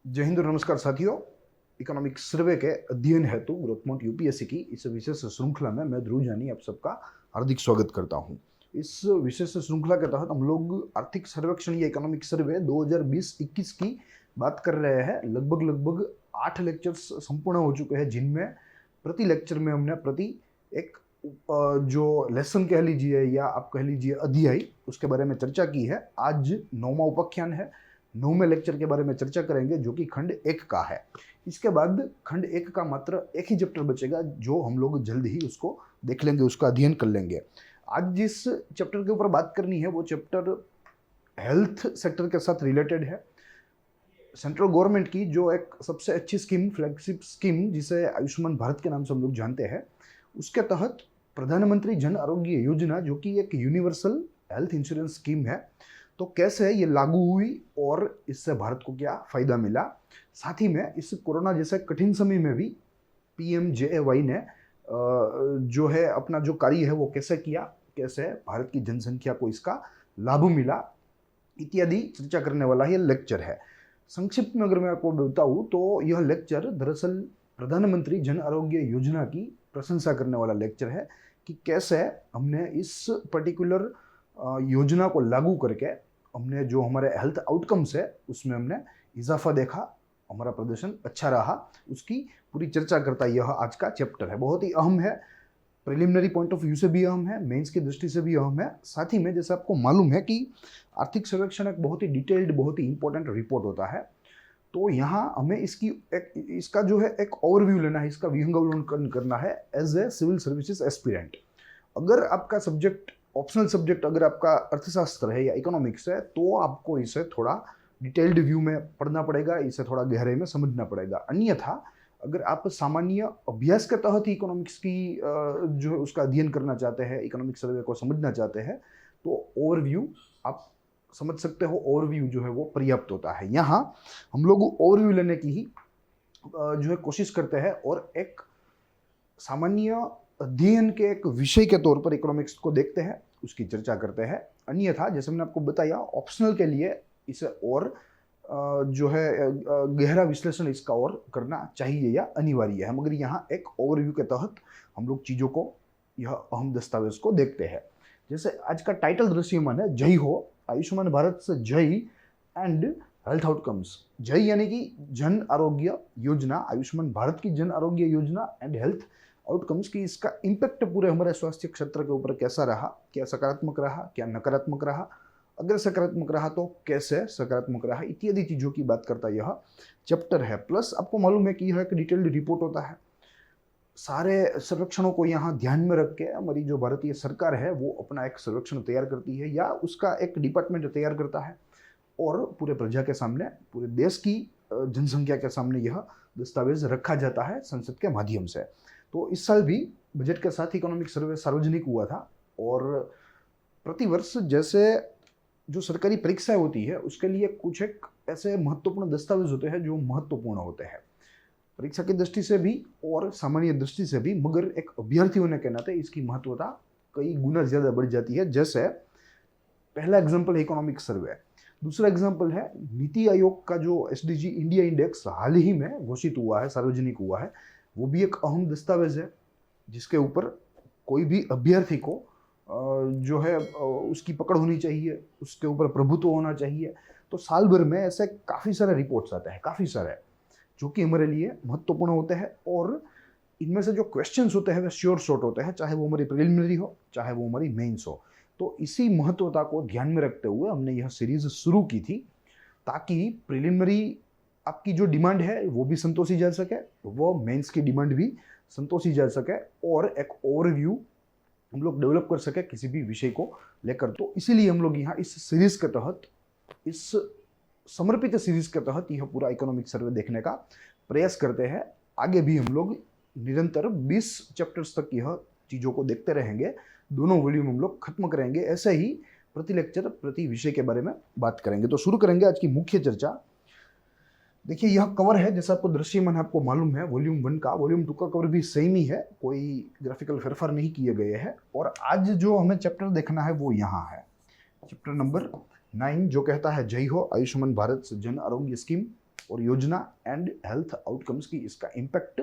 जय हिंद और नमस्कार साथियों। इकोनॉमिक सर्वे के अध्ययन हेतु ग्रोथमोंट यूपीएससी की इस विशेष श्रृंखला में मैं ध्रुव जानी आप सबका हार्दिक स्वागत करता हूं। इस विशेष श्रृंखला के तहत हम लोग आर्थिक सर्वेक्षण या इकोनॉमिक सर्वे 2020-21 की बात कर रहे हैं। लगभग 8 लेक्चर्स संपूर्ण हो चुके हैं, जिनमें प्रति लेक्चर में हमने प्रति एक जो लेसन कह लीजिए या आप कह लीजिए अध्याय, उसके बारे में चर्चा की है। आज 9वां उपाख्यान है। 9वें लेक्चर के बारे में चर्चा करेंगे, जो कि खंड 1 का है। इसके बाद खंड 1 का मात्र एक ही चैप्टर बचेगा, जो हम लोग जल्द ही उसको देख लेंगे, उसका अध्ययन कर लेंगे। आज जिस चैप्टर के ऊपर बात करनी है वो चैप्टर हेल्थ सेक्टर के साथ रिलेटेड है। सेंट्रल गवर्नमेंट की जो एक सबसे अच्छी स्कीम, फ्लैगशिप स्कीम, जिसे आयुष्मान भारत के नाम से हम लोग जानते हैं, उसके तहत प्रधानमंत्री जन आरोग्य योजना, जो कि एक यूनिवर्सल हेल्थ इंश्योरेंस स्कीम है, तो कैसे ये लागू हुई और इससे भारत को क्या फायदा मिला। साथ ही में इस कोरोना जैसे कठिन समय में भी पीएमजेएवाई ने जो है अपना जो कार्य है वो कैसे किया, कैसे भारत की जनसंख्या को इसका लाभ मिला, इत्यादि चर्चा करने वाला ये लेक्चर है। संक्षिप्त में अगर मैं आपको बताऊं तो यह लेक्चर दरअसल प्रधानमंत्री जन आरोग्य योजना की प्रशंसा करने वाला लेक्चर है कि कैसे हमने इस पर्टिकुलर योजना को लागू करके हमने जो हमारे हेल्थ आउटकम्स है उसमें हमने इजाफा देखा, हमारा प्रदर्शन अच्छा रहा, उसकी पूरी चर्चा करता यह आज का चैप्टर है। बहुत ही अहम है, प्रिलिमिनरी पॉइंट ऑफ व्यू से भी अहम है, मेंस की दृष्टि से भी अहम है। साथ ही में जैसे आपको मालूम है कि आर्थिक सर्वेक्षण एक बहुत ही डिटेल्ड, बहुत ही इंपॉर्टेंट रिपोर्ट होता है, तो यहाँ हमें इसका जो है एक ओवरव्यू लेना है, इसका विहंगावलोकन करना है as a civil services aspirant. अगर आपका सब्जेक्ट ऑप्शनल सब्जेक्ट अगर आपका अर्थशास्त्र है या इकोनॉमिक्स है, तो आपको इसे थोड़ा डिटेल्ड व्यू में पढ़ना पड़ेगा, इसे थोड़ा गहरे में समझना पड़ेगा। अन्यथा अगर आप सामान्य अभ्यास के तहत ही इकोनॉमिक्स की जो है उसका अध्ययन करना चाहते हैं, इकोनॉमिक सर्वे को समझना चाहते हैं, तो ओवरव्यू आप समझ सकते हो। ओवरव्यू जो है वो पर्याप्त होता है। यहाँ हम लोग ओवरव्यू लेने की ही जो है कोशिश करते हैं और एक सामान्य अध्ययन के एक विषय के तौर पर इकोनॉमिक्स को देखते हैं, उसकी चर्चा करते हैं। अन्यथा जैसे मैंने आपको बताया, ऑप्शनल के लिए इसे और जो है गहरा विश्लेषण इसका और करना चाहिए या अनिवार्य है, मगर यहाँ एक ओवरव्यू के तहत हम लोग चीज़ों को, यह अहम दस्तावेज को देखते हैं। जैसे आज का टाइटल दृश्यमान है, जय हो आयुष्मान भारत से जय एंड हेल्थ आउटकम्स। जय यानी कि जन आरोग्य योजना, आयुष्मान भारत की जन आरोग्य योजना, एंड हेल्थ आउटकम्स की इसका इम्पैक्ट पूरे हमारे स्वास्थ्य क्षेत्र के ऊपर कैसा रहा, क्या सकारात्मक रहा, क्या नकारात्मक रहा, अगर सकारात्मक रहा तो कैसे सकारात्मक रहा, इत्यादि चीज़ों की बात करता यह चैप्टर है। प्लस आपको मालूम है कि यह एक डिटेल्ड रिपोर्ट होता है। सारे सर्वेक्षणों को यहाँ ध्यान में रख के हमारी जो भारतीय सरकार है वो अपना एक सर्वेक्षण तैयार करती है या उसका एक डिपार्टमेंट तैयार करता है, और पूरे प्रजा के सामने, पूरे देश की जनसंख्या के सामने यह दस्तावेज रखा जाता है संसद के माध्यम से। तो इस साल भी बजट के साथ इकोनॉमिक सर्वे सार्वजनिक हुआ था, और प्रतिवर्ष जैसे जो सरकारी परीक्षाएं होती है उसके लिए कुछ एक ऐसे महत्वपूर्ण दस्तावेज होते हैं जो महत्वपूर्ण होते हैं परीक्षा की दृष्टि से भी और सामान्य दृष्टि से भी, मगर एक अभ्यर्थी होने के नाते इसकी महत्वता कई गुना ज़्यादा बढ़ जाती है। जैसे पहला एग्जाम्पल है इकोनॉमिक सर्वे, दूसरा एग्जाम्पल है नीति आयोग का जो एसडीजी इंडिया इंडेक्स हाल ही में घोषित हुआ है, सार्वजनिक हुआ है। वो भी एक अहम दस्तावेज है जिसके ऊपर कोई भी अभ्यर्थी को जो है उसकी पकड़ होनी चाहिए, उसके ऊपर प्रभुत्व होना चाहिए। तो साल भर में ऐसे काफ़ी सारे रिपोर्ट्स आते हैं, काफ़ी सारे, जो कि हमारे लिए महत्वपूर्ण होते हैं, और इनमें से जो क्वेश्चंस होते हैं वे श्योर शॉर्ट होते हैं, चाहे वो हमारी प्रिलिमिनरी हो, चाहे वो हमारी मेंस हो। तो इसी महत्वता को ध्यान में रखते हुए हमने यह सीरीज शुरू की थी, ताकि प्रिलिमिनरी आपकी जो डिमांड है वो भी संतोषी जा सके, वो मेंस की डिमांड भी संतोषी जा सके, और एक ओवरव्यू हम लोग डेवलप कर सके किसी भी विषय को लेकर। तो इसीलिए हम लोग यहाँ इस सीरीज के तहत, इस समर्पित सीरीज के तहत यह पूरा इकोनॉमिक सर्वे देखने का प्रयास करते हैं। आगे भी हम लोग निरंतर 20 चैप्टर्स तक यह चीज़ों को देखते रहेंगे, दोनों वॉल्यूम हम लोग खत्म करेंगे। ऐसे ही प्रति लेक्चर, प्रति विषय के बारे में बात करेंगे। तो शुरू करेंगे आज की मुख्य चर्चा। देखिए यह कवर है, जैसा आपको दृश्यमान है, आपको मालूम है वॉल्यूम 1 का, वॉल्यूम 2 का कवर भी सेम ही है, कोई ग्राफिकल फेरफार नहीं किए गए हैं। और आज जो हमें चैप्टर देखना है वो यहाँ है, चैप्टर नंबर 9, जो कहता है जय हो आयुष्मान भारत जन आरोग्य स्कीम। और योजना एंड हेल्थ आउटकम्स की इसका इम्पैक्ट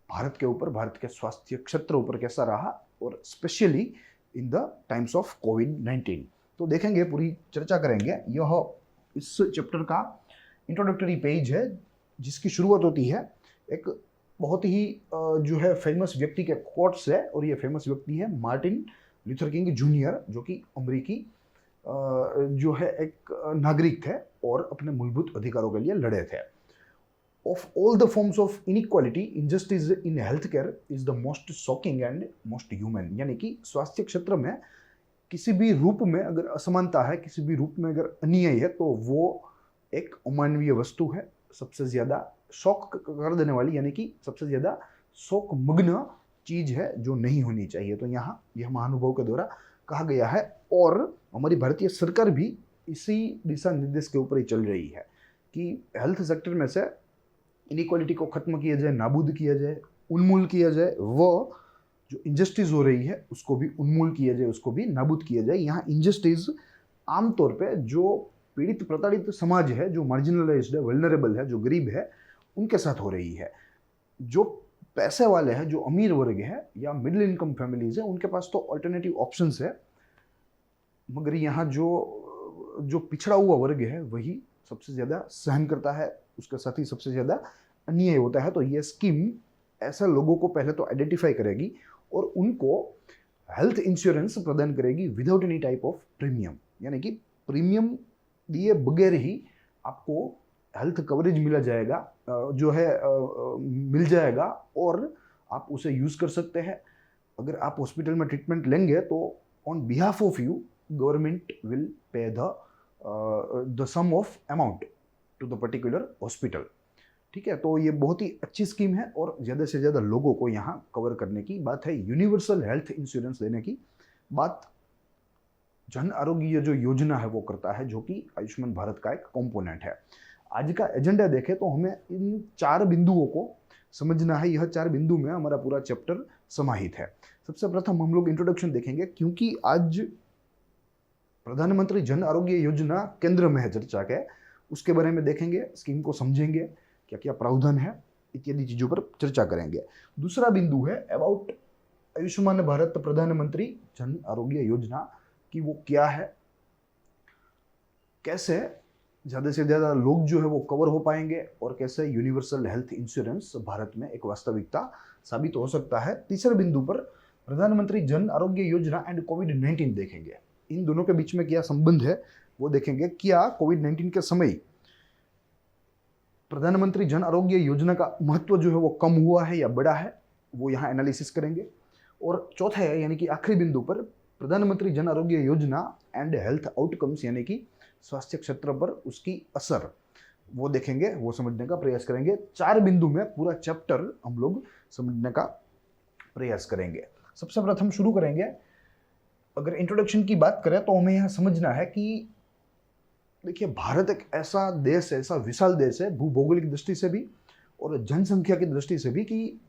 भारत के ऊपर, भारत के स्वास्थ्य क्षेत्र ऊपर कैसा रहा, और specially in the times of कोविड-19। तो देखेंगे, पूरी चर्चा करेंगे। यह इस चैप्टर का इंट्रोडक्टरी पेज है, जिसकी शुरुआत होती है एक बहुत ही जो है फेमस व्यक्ति के कोट से, और ये फेमस व्यक्ति है मार्टिन लूथर किंग जूनियर, जो कि अमेरिकी जो है एक नागरिक थे और अपने मूलभूत अधिकारों के लिए लड़े थे। Of all the forms of inequality, injustice in health care is the most shocking and most human. यानी कि स्वास्थ्य क्षेत्र में किसी भी रूप में अगर असमानता है, किसी भी रूप में अगर अन्याय है, तो वो एक अमानवीय वस्तु है, सबसे ज़्यादा शौक कर देने वाली, यानी कि सबसे ज़्यादा शोक मग्न चीज़ है जो नहीं होनी चाहिए। तो यहाँ यह महानुभाव के द्वारा कहा गया है, और हमारी भारतीय सरकार भी इसी दिशा निर्देश के ऊपर ही चल रही है कि हेल्थ सेक्टर में से इनइक्वालिटी को खत्म किया जाए, नाबूद किया जाए, उन्मूल किया जाए। वो जो इनजस्टिस हो रही है उसको भी उन्मूल किया जाए, उसको भी नाबूद किया जाए। यहाँ इनजस्टिस आमतौर पे जो पीड़ित प्रताड़ित समाज है, जो मार्जिनलाइज्ड है, वल्नरेबल है, जो गरीब है, उनके साथ हो रही है। जो पैसे वाले हैं, जो अमीर वर्ग है या मिडिल इनकम फैमिलीज है, उनके पास तो अल्टरनेटिव ऑप्शंस है, मगर यहाँ जो पिछड़ा हुआ वर्ग है वही सबसे ज़्यादा सहन करता है, उसके साथ ही सबसे ज़्यादा अन्याय होता है। तो ये स्कीम ऐसे लोगों को पहले तो आइडेंटिफाई करेगी और उनको हेल्थ इंश्योरेंस प्रदान करेगी without any type of premium, यानी कि प्रीमियम दिए बगैर ही आपको हेल्थ कवरेज मिला जाएगा, जो है मिल जाएगा, और आप उसे यूज़ कर सकते हैं। अगर आप हॉस्पिटल में ट्रीटमेंट लेंगे तो on behalf of you government will pay the sum of amount to the particular hospital. ठीक है, तो ये बहुत ही अच्छी स्कीम है और ज़्यादा से ज़्यादा लोगों को यहाँ कवर करने की बात है। यूनिवर्सल हेल्थ इंश्योरेंस देने की बात जन आरोग्य जो योजना है वो करता है, जो कि आयुष्मान भारत का एक कंपोनेंट है। आज का एजेंडा देखें तो हमें इन 4 बिंदुओं को समझना है। यह 4 बिंदु में हमारा पूरा चैप्टर समाहित है। सबसे प्रथम हम लोग इंट्रोडक्शन देखेंगे, क्योंकि आज प्रधानमंत्री जन आरोग्य योजना केंद्र में है चर्चा के, उसके बारे में देखेंगे, स्कीम को समझेंगे, क्या क्या प्रावधान है, इत्यादि चीज़ों पर चर्चा करेंगे। दूसरा बिंदु है अबाउट आयुष्मान भारत प्रधानमंत्री जन आरोग्य योजना कि वो क्या है, कैसे ज़्यादा से ज़्यादा लोग जो है वो कवर हो पाएंगे, और कैसे यूनिवर्सल हेल्थ इंश्योरेंस भारत में एक वास्तविकता साबित हो सकता है। तीसरे बिंदु पर प्रधानमंत्री जन आरोग्य योजना एंड कोविड-19 देखेंगे, इन दोनों के बीच में क्या संबंध है वो देखेंगे। क्या कोविड-19 के समय प्रधानमंत्री जन आरोग्य योजना का महत्व जो है वो कम हुआ है या बढ़ा है, वो यहाँ एनालिसिस करेंगे। और चौथा है, यानी कि आखिरी बिंदु पर, प्रधानमंत्री जन आरोग्य योजना एंड हेल्थ आउटकम्स, यानी कि स्वास्थ्य क्षेत्र पर उसकी असर, वो देखेंगे, वो समझने का प्रयास करेंगे। 4 बिंदु में पूरा चैप्टर हम लोग समझने का प्रयास करेंगे। सबसे प्रथम शुरू करेंगे, अगर इंट्रोडक्शन की बात करें तो हमें यहाँ समझना है कि देखिए, भारत एक ऐसा देश है, ऐसा विशाल देश है भूभौगोलिक दृष्टि से भी और जनसंख्या की दृष्टि से भी, कि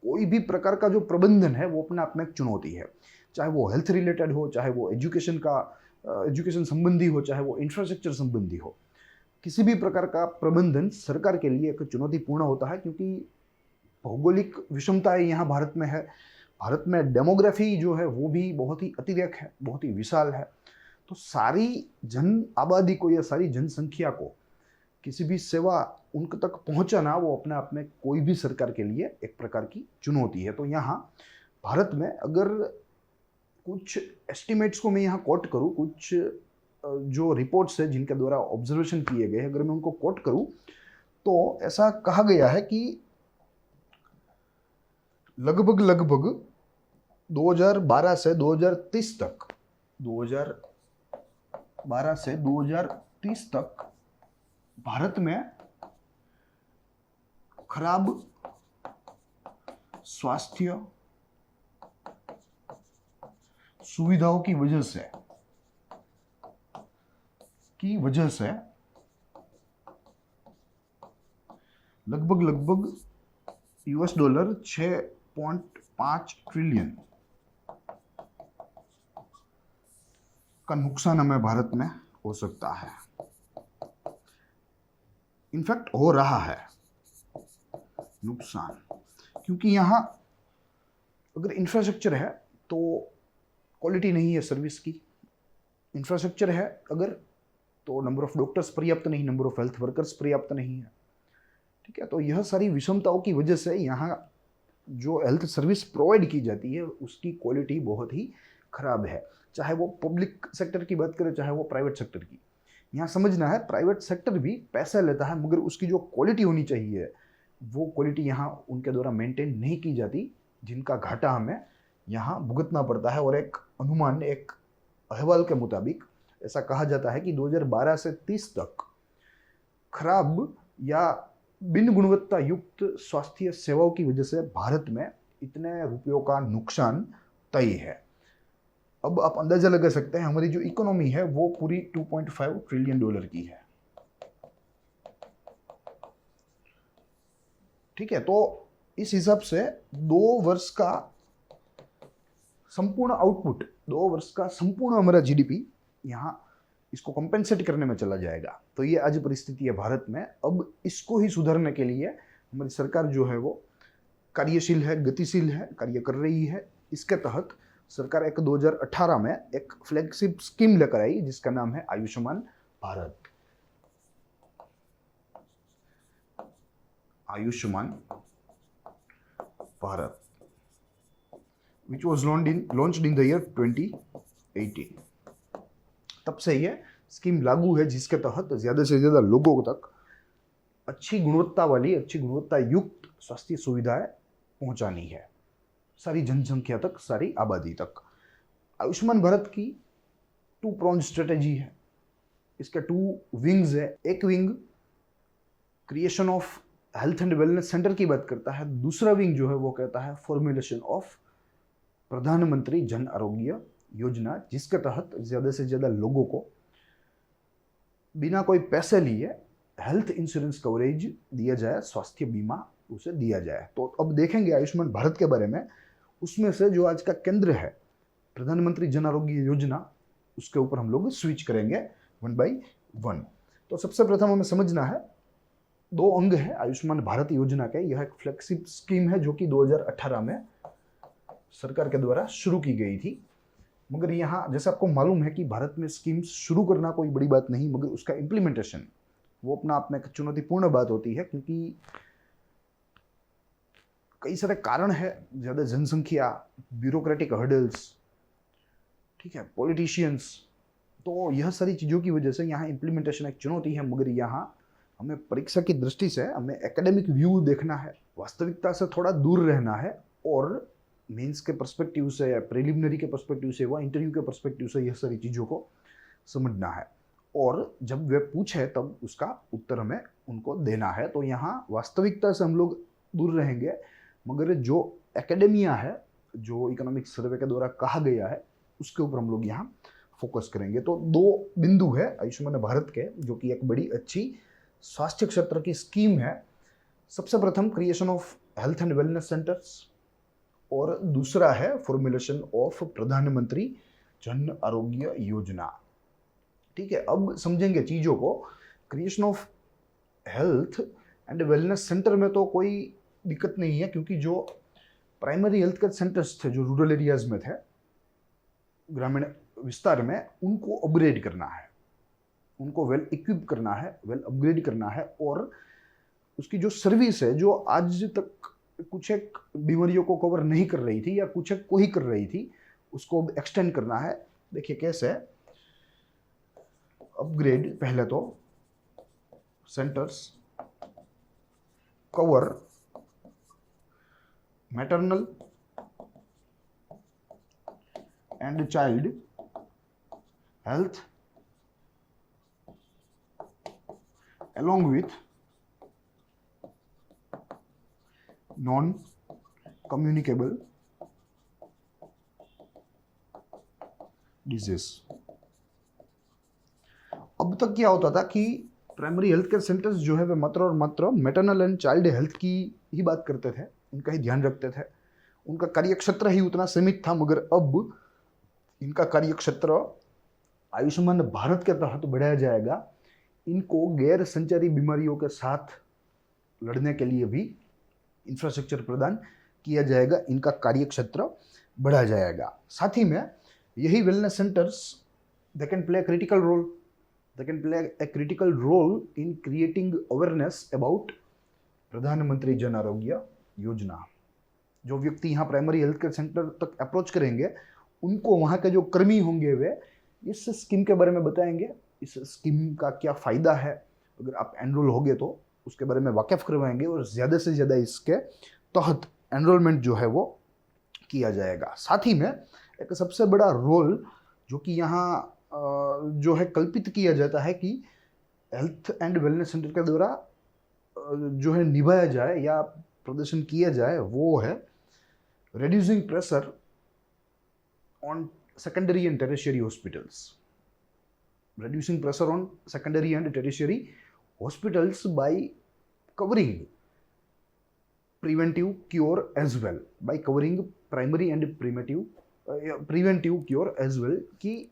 कोई भी प्रकार का जो प्रबंधन है वो अपने आप में एक चुनौती है। चाहे वो हेल्थ रिलेटेड हो, चाहे वो एजुकेशन संबंधी हो, चाहे वो इंफ्रास्ट्रक्चर संबंधी हो, किसी भी प्रकार का प्रबंधन सरकार के लिए एक चुनौतीपूर्ण होता है, क्योंकि भौगोलिक विषमताएं यहाँ भारत में है। भारत में डेमोग्राफी जो है वो भी बहुत ही अतिरेक है, बहुत ही विशाल है। तो सारी जन आबादी को या सारी जनसंख्या को किसी भी सेवा उनके तक पहुंचाना, वो अपने आप में कोई भी सरकार के लिए एक प्रकार की चुनौती है। तो यहाँ भारत में अगर कुछ एस्टिमेट्स को मैं यहाँ कोट करूँ, कुछ जो रिपोर्ट्स है जिनके द्वारा ऑब्जर्वेशन किए गए, अगर मैं उनको कोट करूँ तो ऐसा कहा गया है कि लगभग 2012 से 2030 तक, 2012 से 2030 तक भारत में खराब स्वास्थ्य सुविधाओं की वजह से लगभग $6.5 ट्रिलियन का नुकसान हमें भारत में हो सकता है। इनफैक्ट हो रहा है नुकसान, क्योंकि यहाँ अगर इंफ्रास्ट्रक्चर है तो क्वालिटी नहीं है सर्विस की, इंफ्रास्ट्रक्चर है अगर तो नंबर ऑफ डॉक्टर्स पर्याप्त नहीं, नंबर ऑफ हेल्थ वर्कर्स पर्याप्त नहीं है। ठीक है, तो यह सारी विषमताओं की वजह से यहाँ जो हेल्थ सर्विस प्रोवाइड की जाती है उसकी क्वालिटी बहुत ही खराब है, चाहे वो पब्लिक सेक्टर की बात करें चाहे वो प्राइवेट सेक्टर की। यहाँ समझना है प्राइवेट सेक्टर भी पैसा लेता है मगर उसकी जो क्वालिटी होनी चाहिए वो क्वालिटी यहाँ उनके द्वारा मेंटेन नहीं की जाती, जिनका घाटा हमें यहाँ भुगतना पड़ता है। और एक अनुमान, एक अहवाल के मुताबिक ऐसा कहा जाता है कि 2012 से 30 तक खराब या बिन गुणवत्ता युक्त स्वास्थ्य सेवाओं की वजह से भारत में इतने रुपयों का नुकसान तय है। अब आप अंदाजा लगा सकते हैं हमारी जो इकोनॉमी है वो पूरी 2.5 ट्रिलियन डॉलर की है। ठीक है, तो इस हिसाब से 2 वर्ष का संपूर्ण आउटपुट, 2 वर्ष का संपूर्ण हमारा जीडीपी यहाँ इसको कंपेंसेट करने में चला जाएगा। तो ये आज परिस्थिति है भारत में। अब इसको ही सुधारने के लिए हमारी सरकार जो है वो कार्यशील है, गतिशील है, कार्य कर रही है। इसके तहत सरकार एक 2018 में एक फ्लैगशिप स्कीम लेकर आई जिसका नाम है Ayushman Bharat. Ayushman Bharat which was launched in the year 2018। तब से ये स्कीम लागू है जिसके तहत ज़्यादा से ज़्यादा लोगों तक अच्छी गुणवत्ता वाली, अच्छी गुणवत्ता युक्त स्वास्थ्य सुविधाएं पहुंचानी है, सारी जनसंख्या तक, सारी आबादी तक। आयुष्मान भारत की 2 pronged स्ट्रेटेजी है, इसके 2 विंग्स है। एक wing creation of health and wellness centre की बात करता है, दूसरा विंग जो है वो कहता है फॉर्मुलेशन ऑफ प्रधानमंत्री जन आरोग्य योजना, जिसके तहत ज़्यादा से ज़्यादा लोगों को बिना कोई पैसे लिए हेल्थ इंश्योरेंस कवरेज दिया जाए, स्वास्थ्य बीमा उसे दिया जाए। तो अब देखेंगे आयुष्मान भारत के बारे में। उसमें से जो आज का केंद्र है प्रधानमंत्री जन आरोग्य योजना, उसके ऊपर हम लोग स्विच करेंगे 1 by 1। तो सबसे प्रथम हमें समझना है 2 अंग है आयुष्मान भारत योजना के। यह एक फ्लैगशिप स्कीम है जो कि 2018 में सरकार के द्वारा शुरू की गई थी। मगर यहाँ जैसे आपको मालूम है कि भारत में स्कीम्स शुरू करना कोई बड़ी बात नहीं, मगर उसका इम्प्लीमेंटेशन वो अपना आप में एक चुनौतीपूर्ण बात होती है, क्योंकि कई सारे कारण है, ज़्यादा जनसंख्या, ब्यूरोक्रेटिक हर्डल्स, ठीक है, पॉलिटिशियंस। तो यह सारी चीज़ों की वजह से यहाँ इम्प्लीमेंटेशन एक चुनौती है। मगर यहाँ हमें परीक्षा की दृष्टि से हमें एकेडमिक व्यू देखना है, वास्तविकता से थोड़ा दूर रहना है और मेंस के पर्सपेक्टिव से या प्रिलिमिनरी के पर्सपेक्टिव से व इंटरव्यू के पर्सपेक्टिव से यह सारी चीज़ों को समझना है। और जब वे पूछे तब उसका उत्तर हमें उनको देना है। तो यहाँ वास्तविकता से हम लोग दूर रहेंगे, मगर जो एकेडेमिया है, जो इकोनॉमिक सर्वे के द्वारा कहा गया है, उसके ऊपर हम लोग यहाँ फोकस करेंगे। तो 2 बिंदु है आयुष्मान भारत के, जो कि एक बड़ी अच्छी स्वास्थ्य क्षेत्र की स्कीम है। सबसे प्रथम creation of health and wellness centres और दूसरा है फॉर्मुलेशन ऑफ प्रधानमंत्री जन आरोग्य योजना। ठीक है, अब समझेंगे चीज़ों को। Creation of health and wellness centre में तो कोई दिक्कत नहीं है, क्योंकि जो प्राइमरी हेल्थ केयर सेंटर्स थे जो रूरल एरियाज में थे, ग्रामीण विस्तार में, उनको अपग्रेड करना है, उनको वेल इक्विप करना है, वेल अपग्रेड करना है। और उसकी जो सर्विस है जो आज तक कुछ एक बीमारियों को कवर नहीं कर रही थी या कुछ एक को ही कर रही थी, उसको एक्सटेंड करना है। देखिए कैसे अपग्रेड। पहले तो centres cover maternal and child health along with non-communicable disease। अब तक क्या होता था कि प्राइमरी हेल्थ केयर सेंटर्स जो है वे मात्र और मात्र मैटरनल एंड चाइल्ड हेल्थ की ही बात करते थे, उनका ही ध्यान रखते थे, उनका कार्यक्षेत्र ही उतना सीमित था। मगर अब इनका कार्यक्षेत्र आयुष्मान भारत के तहत बढ़ाया जाएगा। इनको गैर संचारी बीमारियों के साथ लड़ने के लिए भी इंफ्रास्ट्रक्चर प्रदान किया जाएगा, इनका कार्य क्षेत्र बढ़ा जाएगा। साथ ही में यही wellness centres they can play critical role, they can play a critical role in creating awareness about Pradhan Mantri Jan Arogya Yojana. जो व्यक्ति यहाँ प्राइमरी हेल्थ केयर सेंटर तक अप्रोच करेंगे, उनको वहाँ के जो कर्मी होंगे वे इस स्कीम के बारे में बताएंगे, इस स्कीम का क्या फ़ायदा है, अगर आप एनरोल होगे तो उसके बारे में वाकिफ करवाएंगे और ज़्यादा से ज़्यादा इसके तहत एनरोलमेंट जो है वो किया जाएगा। साथ ही में एक सबसे बड़ा रोल जो कि यहाँ जो है कल्पित किया जाता है कि हेल्थ एंड वेलनेस सेंटर के द्वारा जो है निभाया जाए या प्रदर्शन किया जाए, वो है reducing pressure on secondary and tertiary hospitals. Reducing pressure on secondary and tertiary hospitals by covering preventive cure as well, by covering primary and preventive cure as well, कि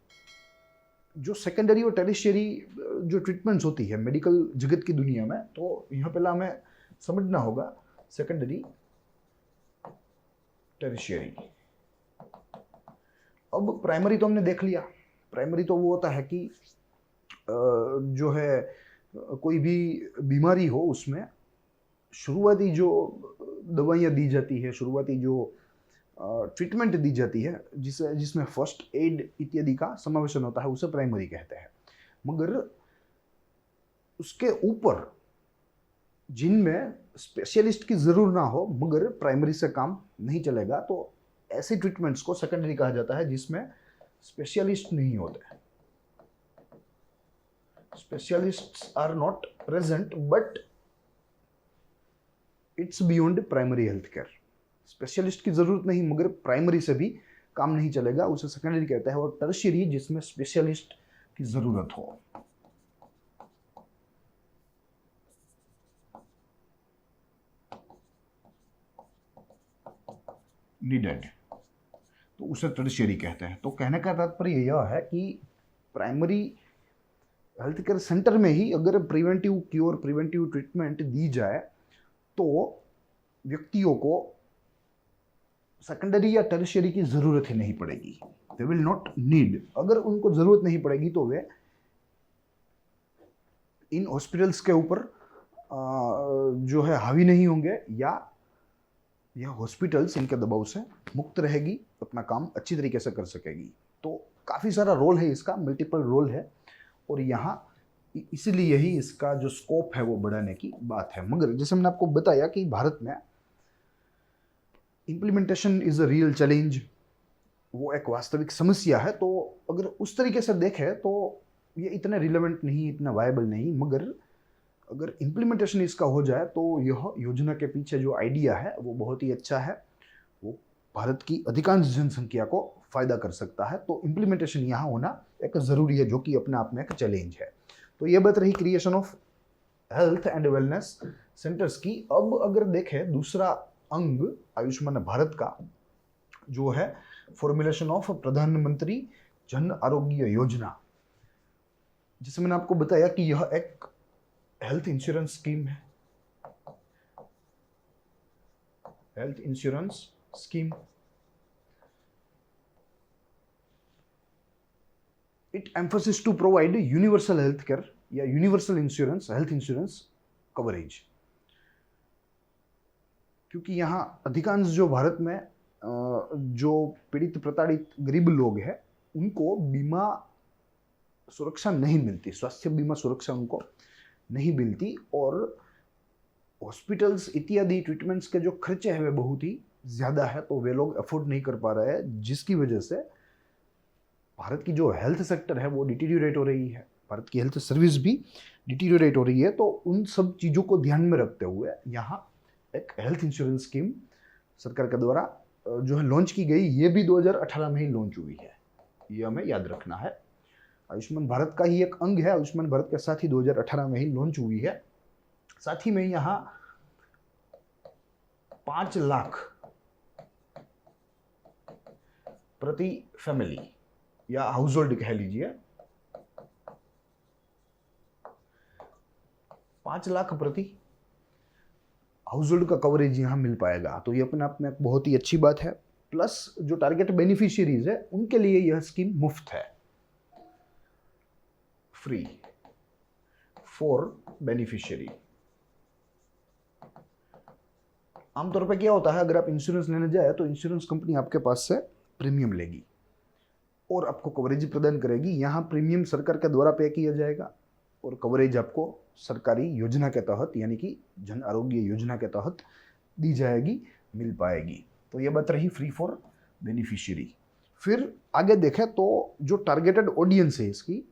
जो सेकेंडरी और टेरिशरी जो ट्रीटमेंट्स होती है medical जगत की दुनिया में, तो यहाँ पहला हमें समझना होगा सेकेंडरी टेरिशियरी। अब प्राइमरी तो हमने देख लिया। प्राइमरी तो वो होता है कि जो है कोई भी बीमारी हो उसमें शुरुआती जो दवाइयाँ दी जाती है, शुरुआती जो ट्रीटमेंट दी जाती है, जिसमें फर्स्ट एड इत्यादि का समावेशन होता है, उसे प्राइमरी कहते हैं। मगर उसके ऊपर जिनमें स्पेशलिस्ट की ज़रूर ना हो मगर प्राइमरी से काम नहीं चलेगा, तो ऐसी ट्रीटमेंट्स को सेकेंडरी कहा जाता है जिसमें स्पेशलिस्ट नहीं होते। Specialists are not present but it's beyond primary health care. Specialist की ज़रूरत नहीं मगर प्राइमरी से भी काम नहीं चलेगा, उसे सेकेंडरी कहते हैं। और टर्शियरी जिसमें स्पेशलिस्ट की ज़रूरत हो। नीडेड, तो उसे टर्शियरी कहते हैं। तो कहने का तात्पर्य यह है कि प्राइमरी हेल्थ केयर सेंटर में ही अगर प्रिवेंटिव क्योर, प्रिवेंटिव ट्रीटमेंट दी जाए तो व्यक्तियों को सेकेंडरी या टर्शियरी की ज़रूरत ही नहीं पड़ेगी। दे विल नॉट नीड, अगर उनको ज़रूरत नहीं पड़ेगी तो वे इन हॉस्पिटल्स के ऊपर जो है हावी नहीं होंगे, या यह हॉस्पिटल्स इनके दबाव से मुक्त रहेगी, अपना काम अच्छी तरीके से कर सकेगी। तो काफ़ी सारा रोल है इसका, मल्टीपल रोल है, और यहाँ इसीलिए ही इसका जो स्कोप है वो बढ़ाने की बात है। मगर जैसे मैंने आपको बताया कि भारत में implementation is a real challenge, वो एक वास्तविक समस्या है। तो अगर उस तरीके से देखें तो ये इतना रिलेवेंट नहीं, इतना वायबल नहीं, मगर अगर इम्प्लीमेंटेशन इसका हो जाए तो यह योजना के पीछे जो आइडिया है वो बहुत ही अच्छा है, वो भारत की अधिकांश जनसंख्या को फ़ायदा कर सकता है। तो इम्प्लीमेंटेशन यहाँ होना एक ज़रूरी है, जो कि अपने आप में एक चैलेंज है। तो ये बात रही creation of health and wellness centres की। अब अगर देखें दूसरा अंग आयुष्मान भारत का, जो है फॉर्मुलेशन ऑफ प्रधानमंत्री जन आरोग्य योजना, जिसे मैंने आपको बताया कि यह एक हेल्थ इंश्योरेंस स्कीम है। Health insurance scheme, it emphasis to provide universal health care या universal insurance, health insurance coverage. क्योंकि यहाँ अधिकांश जो भारत में जो पीड़ित प्रताड़ित गरीब लोग हैं उनको बीमा सुरक्षा नहीं मिलती, स्वास्थ्य बीमा सुरक्षा उनको नहीं मिलती, और हॉस्पिटल्स इत्यादि ट्रीटमेंट्स के जो खर्चे हैं वे बहुत ही ज़्यादा है, तो वे लोग अफोर्ड नहीं कर पा रहे हैं, जिसकी वजह से भारत की जो हेल्थ सेक्टर है वो डिटीरियोरेट हो रही है, भारत की हेल्थ सर्विस भी डिटीरियोरेट हो रही है। तो उन सब चीज़ों को ध्यान में रखते हुए यहाँ एक हेल्थ इंश्योरेंस स्कीम सरकार के द्वारा जो है लॉन्च की गई। ये भी 2018 में ही लॉन्च हुई है, ये हमें याद रखना है। आयुष्मान भारत का ही एक अंग है, आयुष्मान भारत के साथ ही 2018 में ही लॉन्च हुई है। साथ ही में यहाँ 5 लाख प्रति फैमिली या हाउस होल्ड कह लीजिए, 5 लाख प्रति हाउस होल्ड का कवरेज यहाँ मिल पाएगा। तो ये अपने आप में एक बहुत ही अच्छी बात है। प्लस जो टारगेट बेनिफिशियरीज है उनके लिए यह स्कीम मुफ्त है, फ्री फॉर बेनिफिशियरी। आमतौर पे क्या होता है, अगर आप इंश्योरेंस लेने जाए तो इंश्योरेंस कंपनी आपके पास से प्रीमियम लेगी और आपको कवरेज प्रदान करेगी। यहाँ प्रीमियम सरकार के द्वारा पे किया जाएगा और कवरेज आपको सरकारी योजना के तहत यानी कि जन आरोग्य योजना के तहत दी जाएगी, मिल पाएगी। तो ये बात रही फ्री फॉर बेनिफिशियरी। फिर आगे देखें तो जो टारगेटेड ऑडियंस है इसकी,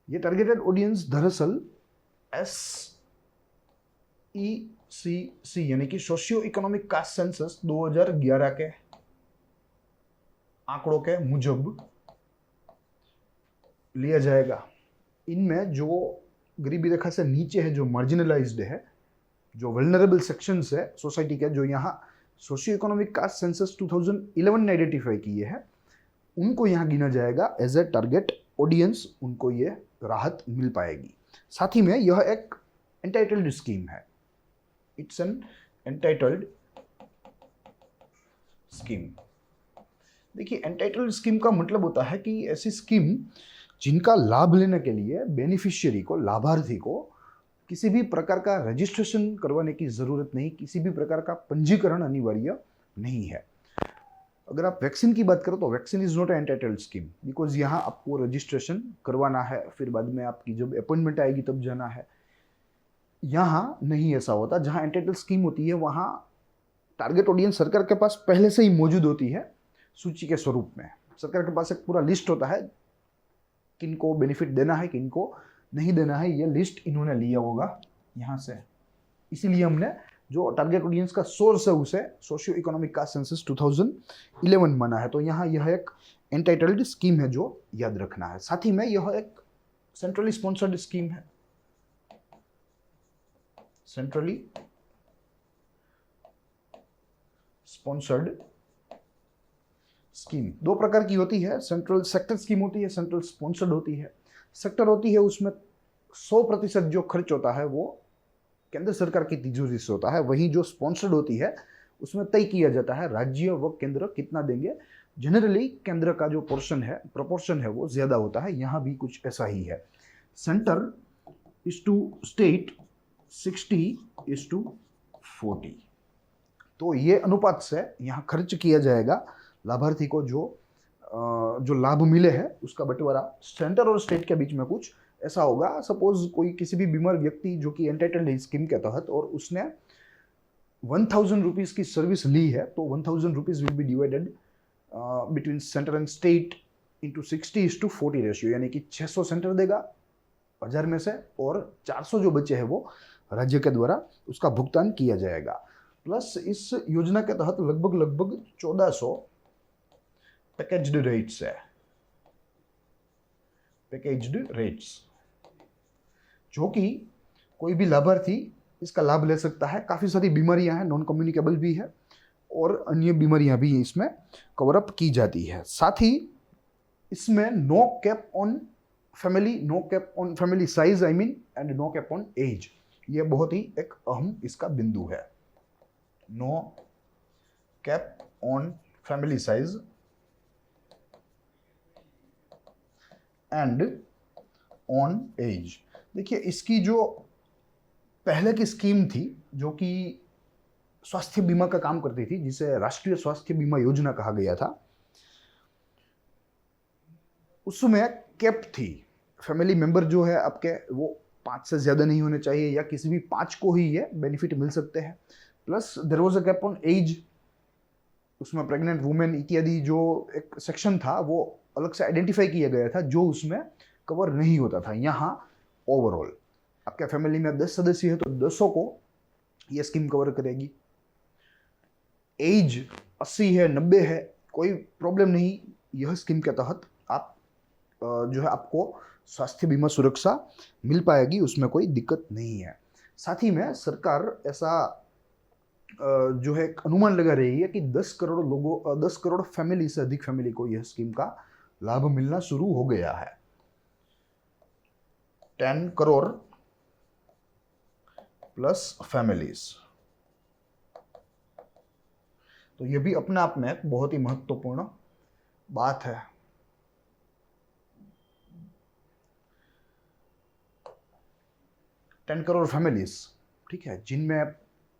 ये टारगेटेड ऑडियंस दरअसल SECC यानी कि सोशियो इकोनॉमिक कास्ट सेंसस 2011 के आंकड़ों के मुजब लिया जाएगा। इनमें जो गरीबी रेखा से नीचे है, जो मार्जिनलाइज्ड है, जो वल्नरेबल सेक्शंस है सोसाइटी के, जो यहाँ सोशियो इकोनॉमिक कास्ट सेंसस 2011 ने आइडेंटिफाई किए हैं, उनको यहाँ गिना जाएगा एज ए टारगेट ऑडियंस। उनको ये राहत मिल पाएगी। साथ ही में यह एक एंटाइटल्ड स्कीम है, इट्स एन एंटाइटल्ड स्कीम। देखिए, एंटाइटल्ड स्कीम का मतलब होता है कि ऐसी स्कीम जिनका लाभ लेने के लिए बेनिफिशियरी को, लाभार्थी को किसी भी प्रकार का रजिस्ट्रेशन करवाने की जरूरत नहीं, किसी भी प्रकार का पंजीकरण अनिवार्य नहीं है। अगर आप वैक्सीन की बात करो तो vaccine is not entitled scheme, because यहाँ आपको रजिस्ट्रेशन करवाना है, फिर बाद में आपकी जब अपॉइंटमेंट आएगी तब जाना है। यहाँ नहीं ऐसा होता। जहाँ एंटाइटल्ड स्कीम होती है वहाँ टारगेट ऑडियंस सरकार के पास पहले से ही मौजूद होती है सूची के स्वरूप में। सरकार के पास एक पूरा लिस्ट होता है, किनको बेनिफिट देना है, किनको नहीं देना है, ये लिस्ट इन्होंने लिया होगा यहाँ से। इसीलिए हमने जो टारगेट ऑडियंस का सोर्स है उसे सोशियो इकोनॉमिक कास्ट सेंसस 2011 माना है। तो यहाँ यह एक एंटाइटल्ड स्कीम है जो याद रखना है। साथ ही में यह एक सेंट्रली स्पॉन्सर्ड स्कीम है। सेंट्रली स्पॉन्सर्ड स्कीम दो प्रकार की होती है। सेंट्रल सेक्टर स्कीम होती है, सेंट्रल स्पॉन्सर्ड होती है। सेक्टर होती है उसमें 100% जो खर्च होता है वो केंद्र सरकार की तिजोरी से होता है। वहीं जो स्पॉन्सर्ड होती है उसमें तय किया जाता है राज्य व केंद्र कितना देंगे। जनरली केंद्र का जो पोर्शन है, प्रोपोर्शन है, वो ज्यादा होता है। यहाँ भी कुछ ऐसा ही है। Centre is to state 60:40। तो ये अनुपात से यहाँ खर्च किया जाएगा। लाभार्थी को जो लाभ मिले हैं उसका बंटवारा सेंटर और स्टेट के बीच में कुछ ऐसा होगा। सपोज कोई किसी भी बीमार व्यक्ति जो कि एंटाइटल्ड है स्कीम के तहत और उसने 1000 रुपीज की सर्विस ली है, तो 1000 rupees will be divided between centre and state into 60:40 ratio, यानी कि 600 सेंटर देगा 1000 में से और 400 जो बचे हैं वो राज्य के द्वारा उसका भुगतान किया जाएगा। प्लस इस योजना के तहत लगभग 1400 पैकेज्ड रेट्स है, पैकेज्ड रेट्स, जो कि कोई भी लाभार्थी इसका लाभ ले सकता है। काफ़ी सारी बीमारियां हैं, नॉन कम्युनिकेबल भी है और अन्य बीमारियां भी इसमें कवर अप की जाती है। साथ ही इसमें no cap on family size I mean and no cap on age, ये बहुत ही एक अहम इसका बिंदु है। No cap on family size and on age. देखिए, इसकी जो पहले की स्कीम थी जो कि स्वास्थ्य बीमा का काम करती थी, जिसे राष्ट्रीय स्वास्थ्य बीमा योजना कहा गया था, उसमें कैप थी। फैमिली मेंबर जो है आपके वो 5 से ज्यादा नहीं होने चाहिए या किसी भी 5 को ही ये बेनिफिट मिल सकते हैं। Plus there was a cap on age, उसमें प्रेग्नेंट वुमेन इत्यादि जो एक सेक्शन था वो अलग से आइडेंटिफाई किया गया था जो उसमें कवर नहीं होता था। यहाँ ओवरऑल आपके फैमिली में 10 सदस्य है तो 10 को यह स्कीम कवर करेगी। एज 80 है, 90 है, कोई प्रॉब्लम नहीं। यह स्कीम के तहत आप जो है आपको स्वास्थ्य बीमा सुरक्षा मिल पाएगी, उसमें कोई दिक्कत नहीं है। साथ ही में सरकार ऐसा जो है अनुमान लगा रही है कि 10 करोड़ फैमिली से अधिक फैमिली को यह स्कीम का लाभ मिलना शुरू हो गया है। 10 करोड़ प्लस फैमिलीज। तो ये भी अपने आप में एक बहुत ही महत्वपूर्ण बात है। टेन करोड़ फैमिलीज, ठीक है, जिनमें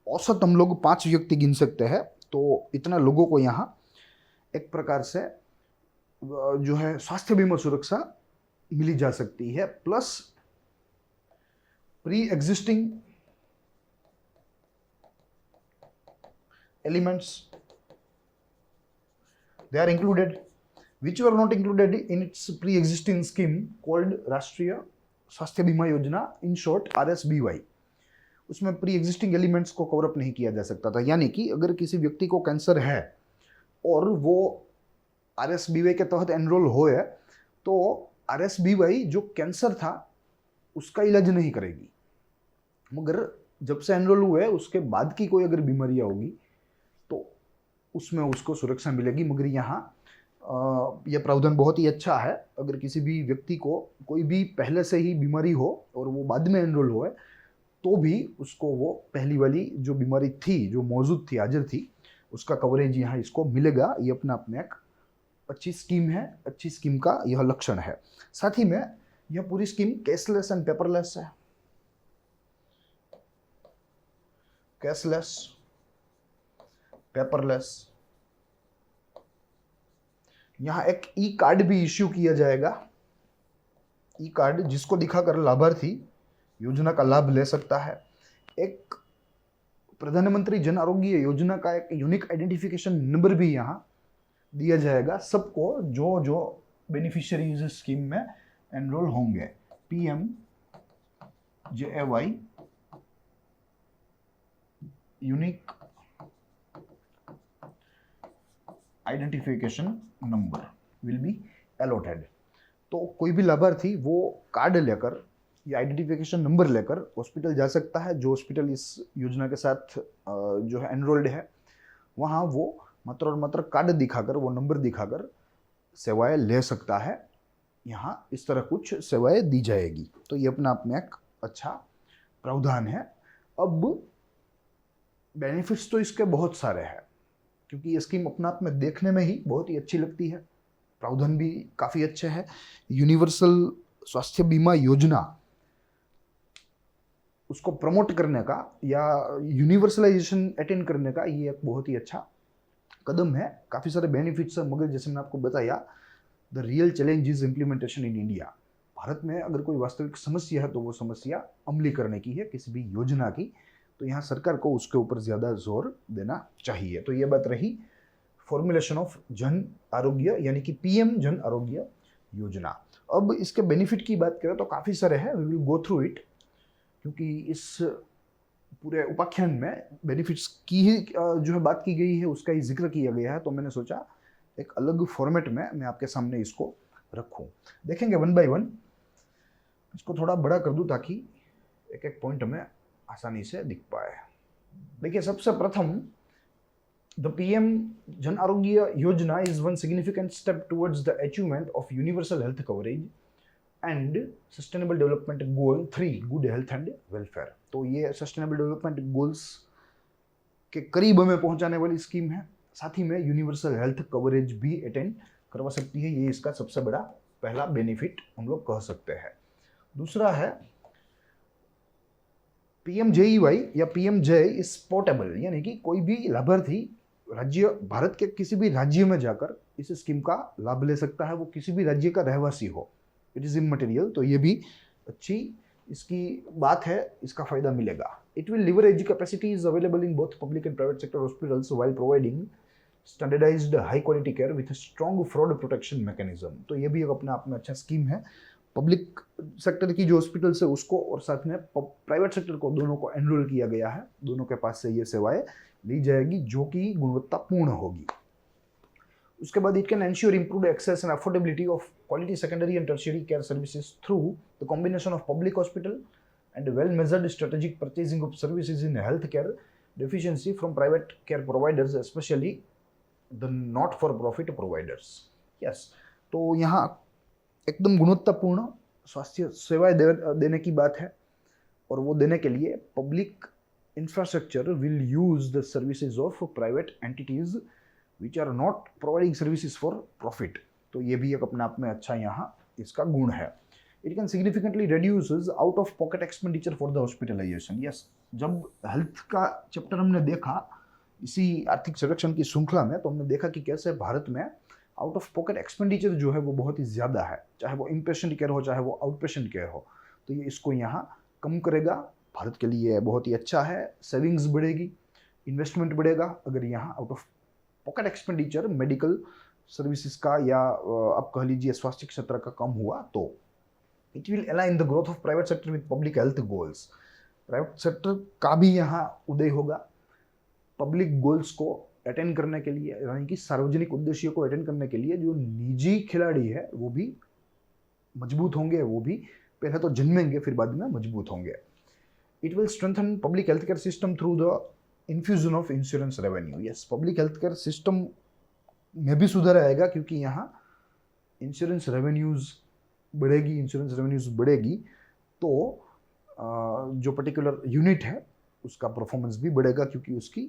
औसत हम लोग 5 व्यक्ति गिन सकते हैं। तो इतना लोगों को यहाँ एक प्रकार से जो है स्वास्थ्य बीमा सुरक्षा मिली जा सकती है, plus pre existing elements they are included which were not included in its pre-existing scheme called राष्ट्रीय स्वास्थ्य बीमा योजना, इन शॉर्ट RSBY। उसमें प्री एग्जिस्टिंग एलिमेंट्स को कवर अप नहीं किया जा सकता था। यानी कि अगर किसी व्यक्ति को कैंसर है और वो RSBY के तहत एनरोल होए, तो RSBY जो कैंसर था उसका इलाज नहीं करेगी, मगर जब से एनरोल हुए उसके बाद की कोई अगर बीमारियां होगी तो उसमें उसको सुरक्षा मिलेगी। मगर यहाँ यह प्रावधान बहुत ही अच्छा है। अगर किसी भी व्यक्ति को कोई भी पहले से ही बीमारी हो और वो बाद में एनरोल हुए, तो भी उसको वो पहली वाली जो बीमारी थी, जो मौजूद थी, हाजिर थी, उसका कवरेज यहाँ इसको मिलेगा। ये अपना अपने एक अच्छी स्कीम है, अच्छी स्कीम का यह लक्षण है। साथ ही में यह पूरी स्कीम कैशलेस एंड पेपरलेस है। Cashless, paperless. यहां एक ई कार्ड भी इश्यू किया जाएगा। ई कार्ड जिसको दिखाकर लाभार्थी योजना का लाभ ले सकता है। एक प्रधानमंत्री जन आरोग्य योजना का एक यूनिक आइडेंटिफिकेशन नंबर भी यहां दिया जाएगा सबको, जो जो बेनिफिशियरीज स्कीम में एनरोल होंगे। PMJAY unique identification number will be allotted. तो कोई भी लाभार्थी वो कार्ड लेकर या आइडेंटिफिकेशन नंबर लेकर हॉस्पिटल जा सकता है। जो हॉस्पिटल इस योजना के साथ जो है एनरोल्ड है, वहाँ वो मात्र और मात्र कार्ड दिखाकर, वो नंबर दिखाकर सेवाएं ले सकता है। यहाँ इस तरह कुछ सेवाएं दी जाएगी। तो ये अपना आप में एक अच्छा प्रावधान है। अब बेनिफिट्स तो इसके बहुत सारे हैं, क्योंकि ये स्कीम अपना आप में देखने में ही बहुत ही अच्छी लगती है। प्रावधान भी काफ़ी अच्छे हैं। यूनिवर्सल स्वास्थ्य बीमा योजना, उसको प्रमोट करने का या यूनिवर्सलाइजेशन अटेंड करने का ये एक बहुत ही अच्छा कदम है। काफ़ी सारे बेनिफिट्स हैं, मगर जैसे मैंने आपको बताया, the real challenge is implementation in India. Bharat में अगर कोई वास्तविक समस्या है तो वो समस्या अमली करने की है किसी भी योजना की। तो यहाँ सरकार को उसके ऊपर ज़्यादा जोर देना चाहिए। तो ये बात रही फॉर्मुलेशन ऑफ जन आरोग्य, यानी कि PM जन आरोग्य योजना। अब इसके बेनिफिट की बात करें तो काफ़ी सारे हैं, we will go through it, क्योंकि इस पूरे उपाख्यान में बेनिफिट्स की ही जो है बात की गई है, उसका ही जिक्र किया गया है। तो मैंने सोचा एक अलग फॉर्मेट में मैं आपके सामने इसको रखूं। देखेंगे वन बाय वन। इसको थोड़ा बड़ा कर दूं ताकि एक एक पॉइंट हमें आसानी से दिख पाए। देखिए, सबसे प्रथम, द PM जन आरोग्य योजना is one significant step towards the achievement of universal health coverage and sustainable development goal 3, good health and welfare. तो ये सस्टेनेबल डेवलपमेंट गोल्स के करीब हमें पहुंचाने वाली स्कीम है। साथ ही में यूनिवर्सल हेल्थ कवरेज भी अटेंड करवा सकती है। ये इसका सबसे बड़ा पहला बेनिफिट हम लोग कह सकते हैं। दूसरा है PMJEY या PMJ इज पोर्टेबल, यानी कि कोई भी लाभार्थी राज्य, भारत के किसी भी राज्य में जाकर इस स्कीम का लाभ ले सकता है, वो किसी भी राज्य का रहवासी हो। It is immaterial. तो ये भी अच्छी इसकी बात है, इसका फायदा मिलेगा। It will leverage capacities available in both public and private sector hospitals while providing standardised high quality care with strong fraud protection mechanism. तो ये भी एक अपने आप में अच्छा स्कीम है। पब्लिक सेक्टर की जो हॉस्पिटल्स है उसको और साथ में प्राइवेट सेक्टर को, दोनों को एनरोल किया गया है। दोनों के पास से ये सेवाएं ली जाएगी जो कि गुणवत्तापूर्ण होगी। उसके बाद it can ensure improved access and affordability of quality secondary and tertiary care services through the combination of public hospital and well measured strategic purchasing of services in health care deficiency from private care providers, especially the not for profit providers. Yes, तो यहाँ एकदम गुणवत्तापूर्ण स्वास्थ्य सेवाएं देने की बात है, और वो देने के लिए public infrastructure will use the services of private entities which are not providing services for profit. तो ये भी एक अपने आप में अच्छा यहाँ इसका गुण है. It can significantly reduces out of pocket expenditure for the hospitalization. Yes, जब हेल्थ का चैप्टर हमने देखा इसी आर्थिक सर्वेक्षण की श्रृंखला में, तो हमने देखा कि कैसे भारत में आउट ऑफ पॉकेट एक्सपेंडिचर जो है वो बहुत ही ज़्यादा है, चाहे वो इनपेशेंट केयर हो चाहे वो आउट पेशेंट केयर हो. तो ये इसको यहाँ कम करेगा. भारत के लिए बहुत ही अच्छा है. सेविंग्स बढ़ेगी, इन्वेस्टमेंट बढ़ेगा अगर यहाँ out of pocket expenditure medical services का या आप कह लीजिए स्वास्थ्य क्षेत्र का कम हुआ तो. It will align the growth of private sector with public health goals. Private sector का भी यहाँ उदय होगा पब्लिक गोल्स को अटेंड करने के लिए, यानी कि सार्वजनिक उद्देश्यों को अटेंड करने के लिए. जो निजी खिलाड़ी है वो भी मजबूत होंगे, वो भी पहले तो जन्मेंगे फिर बाद में मजबूत होंगे. It will strengthen public health care system through the infusion of insurance revenue. Yes, public health care system में भी सुधार आएगा क्योंकि यहाँ इंश्योरेंस रेवेन्यूज बढ़ेगी तो जो पर्टिकुलर यूनिट है उसका परफॉर्मेंस भी बढ़ेगा क्योंकि उसकी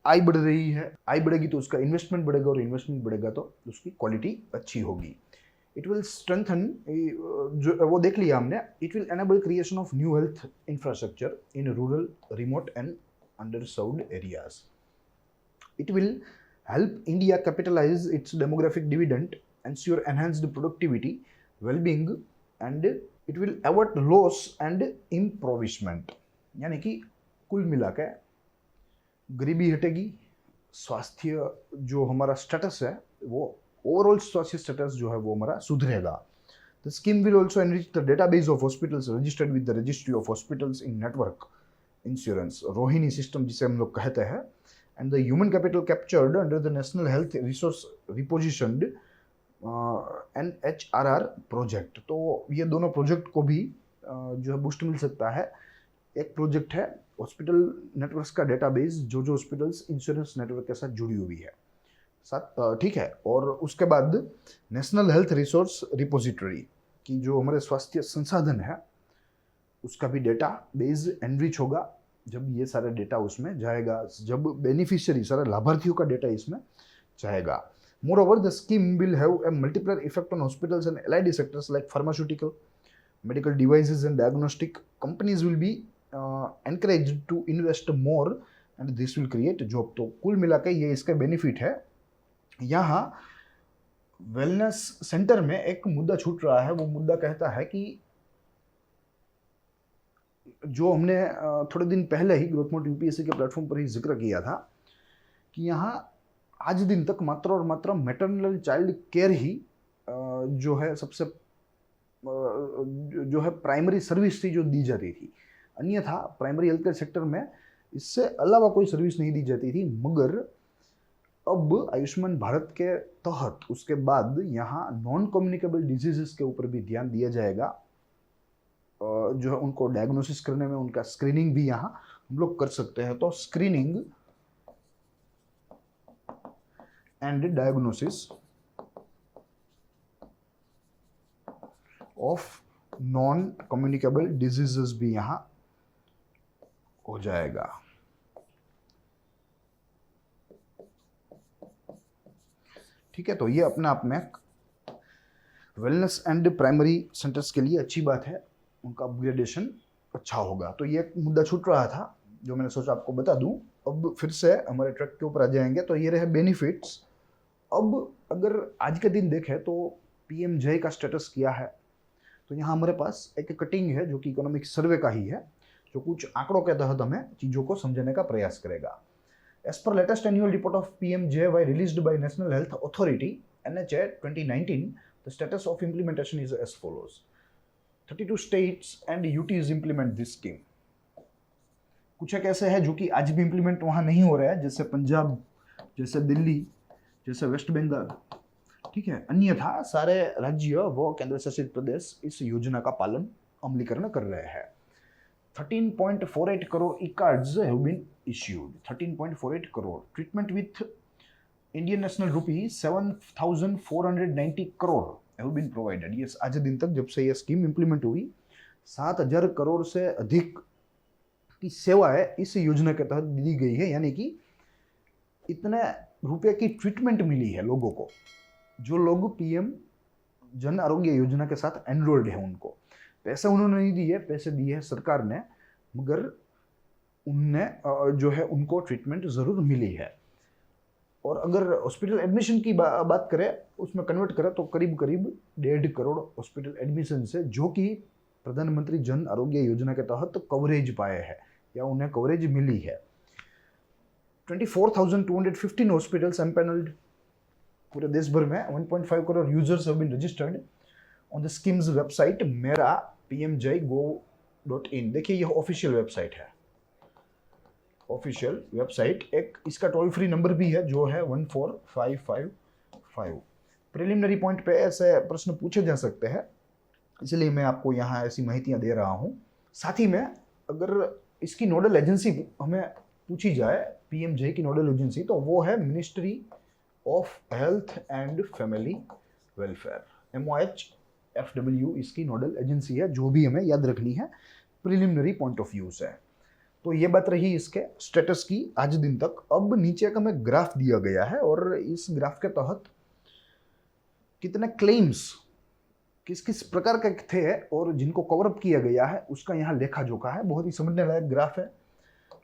आय बढ़ रही है. आय बढ़ेगी तो उसका इन्वेस्टमेंट बढ़ेगा और इन्वेस्टमेंट बढ़ेगा तो उसकी क्वालिटी अच्छी होगी. इट विल स्ट्रेंथन, जो वो देख लिया हमने. It will enable creation of new health infrastructure in rural, remote and underserved areas. It will help India capitalize its demographic dividend, ensure enhanced productivity, well-being, and it will avert loss and impoverishment. यानी कि कुल मिला के गरीबी हटेगी, स्वास्थ्य जो हमारा status है वो ओवरऑल स्वास्थ्य स्टेटस जो है वो हमारा सुधरेगा. The scheme will also enrich the database of hospitals registered with the registry of hospitals in network insurance, Rohini system जिसे हम लोग कहते हैं, and the human capital captured under the National Health Resource Repositioned NHRR project. तो ये दोनों project को भी जो है बूस्ट मिल सकता है. एक प्रोजेक्ट है हॉस्पिटल नेटवर्क्स का डेटाबेस, जो हॉस्पिटल्स इंश्योरेंस नेटवर्क के साथ जुड़ी हुई है साथ, ठीक है. और उसके बाद नेशनल हेल्थ रिसोर्स रिपोजिटरी की जो हमारे स्वास्थ्य संसाधन है उसका भी डेटा बेस एनरिच होगा जब ये सारा डेटा उसमें जाएगा, जब बेनिफिशियरी सारे लाभार्थियों का डेटा इसमें जाएगा. Moreover the scheme will have a multiplier effect on hospitals and allied sectors like pharmaceutical, medical devices and diagnostic. Companies will be encouraged to invest more and this will create job. तो कुल मिला के ये इसका benefit है. यहाँ wellness centre में एक मुद्दा छूट रहा है. वो मुद्दा कहता है कि जो हमने थोड़े दिन पहले ही ग्रोथमोट यूपीएससी के प्लेटफॉर्म पर ही जिक्र किया था कि यहाँ आज दिन तक मात्र और मात्र मैटरनल चाइल्ड केयर ही जो है सबसे जो है प्राइमरी सर्विस थी जो दी जाती थी. अन्यथा प्राइमरी हेल्थ केयर सेक्टर में इससे अलावा कोई सर्विस नहीं दी जाती थी. मगर अब आयुष्मान भारत के तहत उसके बाद यहाँ नॉन कम्युनिकेबल डिजीजेस के ऊपर भी ध्यान दिया जाएगा. जो है उनको डायग्नोसिस करने में उनका स्क्रीनिंग भी यहाँ हम लोग कर सकते हैं. तो screening and diagnosis of non communicable diseases भी यहाँ हो जाएगा. ठीक है, तो ये अपने आप में वेलनेस एंड प्राइमरी सेंटर्स के लिए अच्छी बात है, उनका अपग्रेडेशन अच्छा होगा. तो ये एक मुद्दा छूट रहा था जो मैंने सोचा आपको बता दूं. अब फिर से हमारे ट्रैक के ऊपर आ जाएंगे. तो ये रहे बेनिफिट्स. अब अगर आज के दिन देखें तो पीएमजे का स्टेटस क्या है, तो यहाँ हमारे पास एक कटिंग है जो कि इकोनॉमिक सर्वे का ही है, जो कुछ आंकड़ों के तहत हमें चीज़ों को समझने का प्रयास करेगा. As per latest annual report of PMJAY released by national health authority NHA 2019, the status of implementation is as follows. 32 states and UTs implement this scheme. कुछ एक ऐसे है जो कि आज भी इम्प्लीमेंट वहाँ नहीं हो रहा है, जैसे पंजाब, जैसे दिल्ली, जैसे वेस्ट बंगाल. ठीक है, अन्यथा सारे राज्य व केंद्र शासित प्रदेश इस योजना का पालन अमलीकरण कर रहे हैं. 13.48 crore e-cards have been issued. 13.48 crore. Treatment with Indian national rupee 7,490 crore have been provided. Yes, आज दिन तक जब से ये स्कीम इंप्लीमेंट हुई 7,000 करोड़ से अधिक की सेवाएं इस योजना के तहत दी गई है, यानी कि इतने रुपए की ट्रीटमेंट मिली है लोगों को। जो लोग पीएम जन आरोग्य योजना के साथ एनरोल्ड है उनको पैसे उन्होंने नहीं दिए, पैसे दिए है सरकार ने, मगर उनने जो है उनको ट्रीटमेंट ज़रूर मिली है। और अगर हॉस्पिटल एडमिशन की बात करें, उसमें कन्वर्ट करें तो करीब करीब 1.5 करोड़ हॉस्पिटल एडमिशन है जो कि प्रधानमंत्री जन आरोग्य योजना के तहत कवरेज पाए हैं या उन्हें कवरेज मिली है। 24,215 हॉस्पिटल्स एम्पैनल्ड पूरे देश भर में। 1.5 crore users have been registered on the scheme's website मेरा pmjgo.in। देखिए यह ऑफिशियल वेबसाइट है, ऑफिशियल वेबसाइट। एक इसका टोल फ्री नंबर भी है जो है 14555। प्रिलिमिनरी पॉइंट पे ऐसे प्रश्न पूछे जा सकते हैं, इसलिए मैं आपको यहाँ ऐसी माहितियाँ दे रहा हूँ। साथ ही में अगर इसकी नोडल एजेंसी हमें पूछी जाए, पीएमजे की नोडल एजेंसी, तो वो है ministry of health and family welfare, MOHFW इसकी नोडल एजेंसी है, जो भी हमें याद रखनी है प्रिलिमिनरी पॉइंट ऑफ व्यू से। तो ये बात रही इसके स्टेटस की आज दिन तक। अब नीचे का में ग्राफ दिया गया है और इस ग्राफ के तहत कितने क्लेम्स किस किस प्रकार के थे और जिनको कवर अप किया गया है उसका यहाँ लेखा जोखा है। बहुत ही समझने लायक ग्राफ है,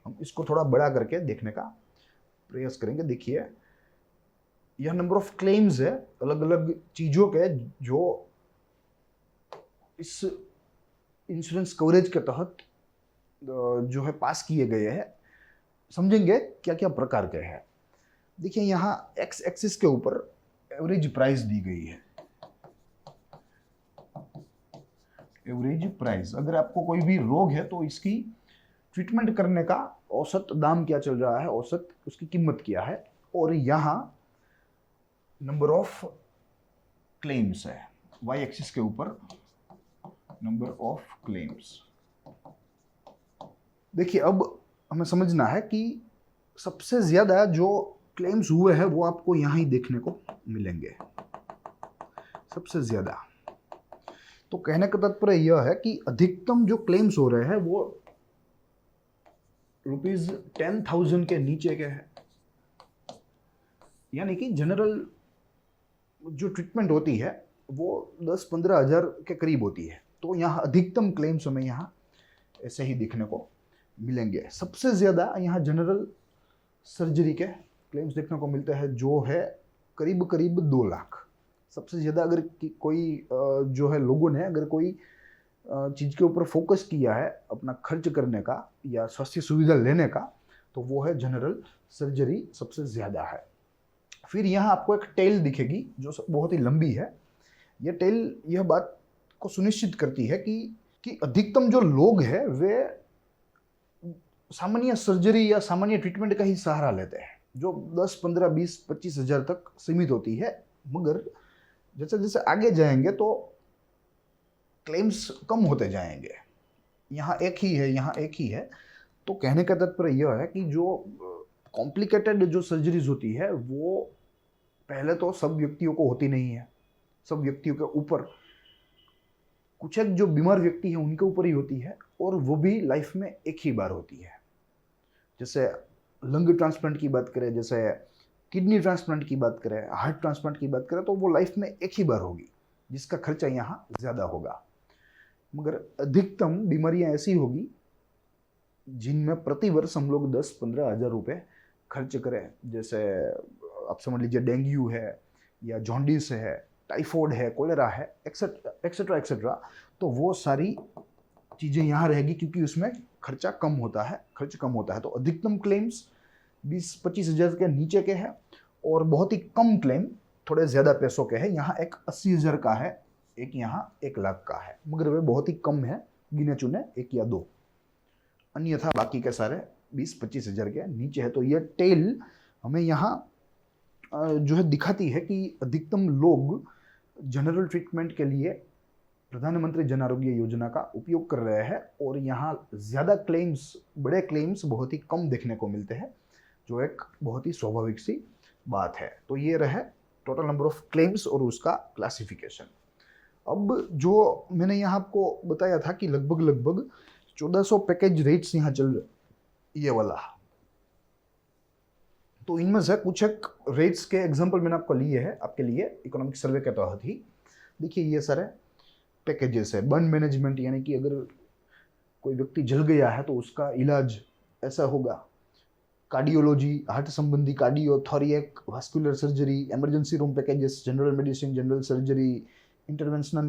हम इसको थोड़ा बड़ा करके देखने का प्रयास करेंगे। देखिए यह नंबर ऑफ क्लेम्स है अलग अलग चीज़ों के जो इस इंश्योरेंस कवरेज के तहत जो है पास किए गए हैं। समझेंगे क्या क्या प्रकार के हैं। देखिए यहाँ एक्स एक्सिस के ऊपर एवरेज प्राइस दी गई है। एवरेज प्राइस, अगर आपको कोई भी रोग है तो इसकी ट्रीटमेंट करने का औसत दाम क्या चल रहा है, औसत उसकी कीमत क्या है। और यहाँ नंबर ऑफ क्लेम्स है, वाई एक्सिस के ऊपर नंबर ऑफ क्लेम्स। देखिए अब हमें समझना है कि सबसे ज्यादा जो क्लेम्स हुए हैं वो आपको यहाँ ही देखने को मिलेंगे, सबसे ज्यादा। तो कहने का तात्पर्य यह है कि अधिकतम जो क्लेम्स हो रहे हैं वो ₹10,000 के नीचे के हैं, यानी कि जनरल जो ट्रीटमेंट होती है वो 10-15 हज़ार के करीब होती है। तो यहाँ अधिकतम क्लेम्स हमें यहाँ ऐसे ही देखने को मिलेंगे। सबसे ज़्यादा यहाँ जनरल सर्जरी के क्लेम्स देखने को मिलते हैं जो है करीब करीब 2 लाख। सबसे ज़्यादा अगर कोई जो है लोगों ने अगर कोई चीज़ के ऊपर फोकस किया है अपना खर्च करने का या स्वास्थ्य सुविधा लेने का, तो वो है जनरल सर्जरी सबसे ज़्यादा है। फिर यहाँ आपको एक टेल दिखेगी जो बहुत ही लंबी है। यह टेल यह बात को सुनिश्चित करती है कि अधिकतम जो लोग हैं वे सामान्य सर्जरी या सामान्य ट्रीटमेंट का ही सहारा लेते हैं, जो 10, 15, 20, 25 हज़ार तक सीमित होती है। मगर जैसे जैसे आगे जाएंगे तो क्लेम्स कम होते जाएंगे। यहाँ एक ही है, यहाँ एक ही है। तो कहने का तात्पर्य यह है कि जो कॉम्प्लिकेटेड जो सर्जरीज होती है वो पहले तो सब व्यक्तियों को होती नहीं है। सब व्यक्तियों के ऊपर कुछ एक जो बीमार व्यक्ति है उनके ऊपर ही होती है, और वो भी लाइफ में एक ही बार होती है। जैसे लंग ट्रांसप्लांट की बात करें, जैसे किडनी ट्रांसप्लांट की बात करें, हार्ट ट्रांसप्लांट की बात करें, तो वो लाइफ में एक ही बार होगी जिसका खर्चा यहाँ ज़्यादा होगा। मगर अधिकतम बीमारियाँ ऐसी होगी जिनमें प्रति वर्ष हम लोग 10-15 हज़ार रुपये खर्च करें। जैसे आप समझ लीजिए डेंगू है या जॉन्डिस है, टाइफॉइड है, कोलेरा है, एक्सेट्रा एक्सेट्रा। तो वो सारी चीज़ें यहाँ रहेगी क्योंकि उसमें खर्च कम होता है। तो अधिकतम क्लेम्स 20-25 हज़ार के नीचे के हैं और बहुत ही कम क्लेम थोड़े ज़्यादा पैसों के हैं। यहाँ एक 80 हज़ार का है, एक यहाँ 1 लाख का है, मगर वे बहुत ही कम है, गिने चुने 1 या 2। अन्यथा बाकी के सारे 20-25 हज़ार के नीचे है। तो ये टेल हमें यहाँ जो है दिखाती है कि अधिकतम लोग जनरल ट्रीटमेंट के लिए प्रधानमंत्री जन आरोग्य योजना का उपयोग कर रहे हैं, और यहाँ ज़्यादा क्लेम्स, बड़े क्लेम्स बहुत ही कम देखने को मिलते हैं, जो एक बहुत ही स्वाभाविक सी बात है। तो ये रहे टोटल नंबर ऑफ क्लेम्स और उसका क्लासिफिकेशन। अब जो मैंने यहाँ आपको बताया था कि लगभग 1400 पैकेज रेट्स यहाँ चल रहे, ये वाला। तो इनमें से कुछ एक रेट्स के एग्जांपल मैंने आपको लिए हैं आपके लिए इकोनॉमिक सर्वे के तहत ही। देखिए ये सारे पैकेजेस है। बर्न मैनेजमेंट, यानी कि अगर कोई व्यक्ति जल गया है तो उसका इलाज ऐसा होगा। कार्डियोलॉजी, हार्ट संबंधी cardio, thoracic, vascular surgery, emergency room packages, general medicine, general surgery, interventional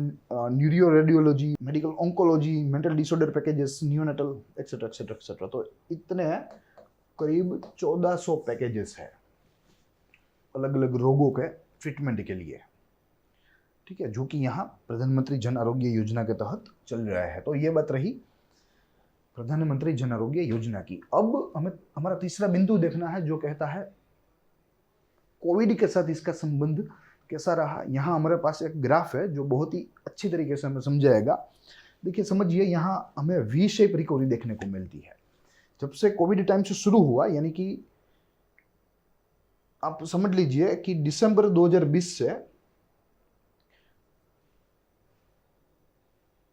neuro radiology, medical oncology, mental disorder packages, neonatal, etcetera etcetera etcetera. तो इतने करीब 1400 पैकेजेस है अलग अलग रोगों के ट्रीटमेंट के लिए, ठीक है, जो कि यहाँ प्रधानमंत्री जन आरोग्य योजना के तहत चल रहा है। तो ये बात रही प्रधानमंत्री जन आरोग्य योजना की। अब हमें हमारा तीसरा बिंदु देखना है जो कहता है कोविड के साथ इसका संबंध कैसा रहा। यहाँ हमारे पास एक ग्राफ है जो बहुत ही अच्छी तरीके से हमें समझाएगा। देखिए समझिए, यहाँ हमें वी शेप रिकवरी देखने को मिलती है जब से कोविड टाइम से शुरू हुआ, यानी कि आप समझ लीजिए कि दिसंबर 2020 से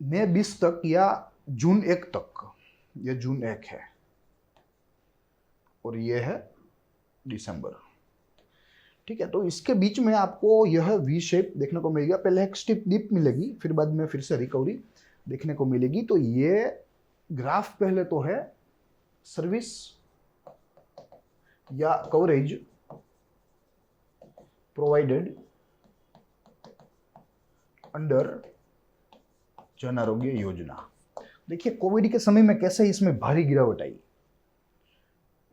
मई 20 तक या जून 1 तक, ये जून 1 है और ये है दिसंबर, ठीक है। तो इसके बीच में आपको यह वी शेप देखने को मिलेगा। पहले एक स्टिप डिप मिलेगी, फिर बाद में फिर से रिकवरी देखने को मिलेगी। तो ये ग्राफ पहले तो है सर्विस या कवरेज प्रोवाइडेड अंडर जन आरोग्य योजना। देखिए कोविड के समय में कैसे इसमें भारी गिरावट आई।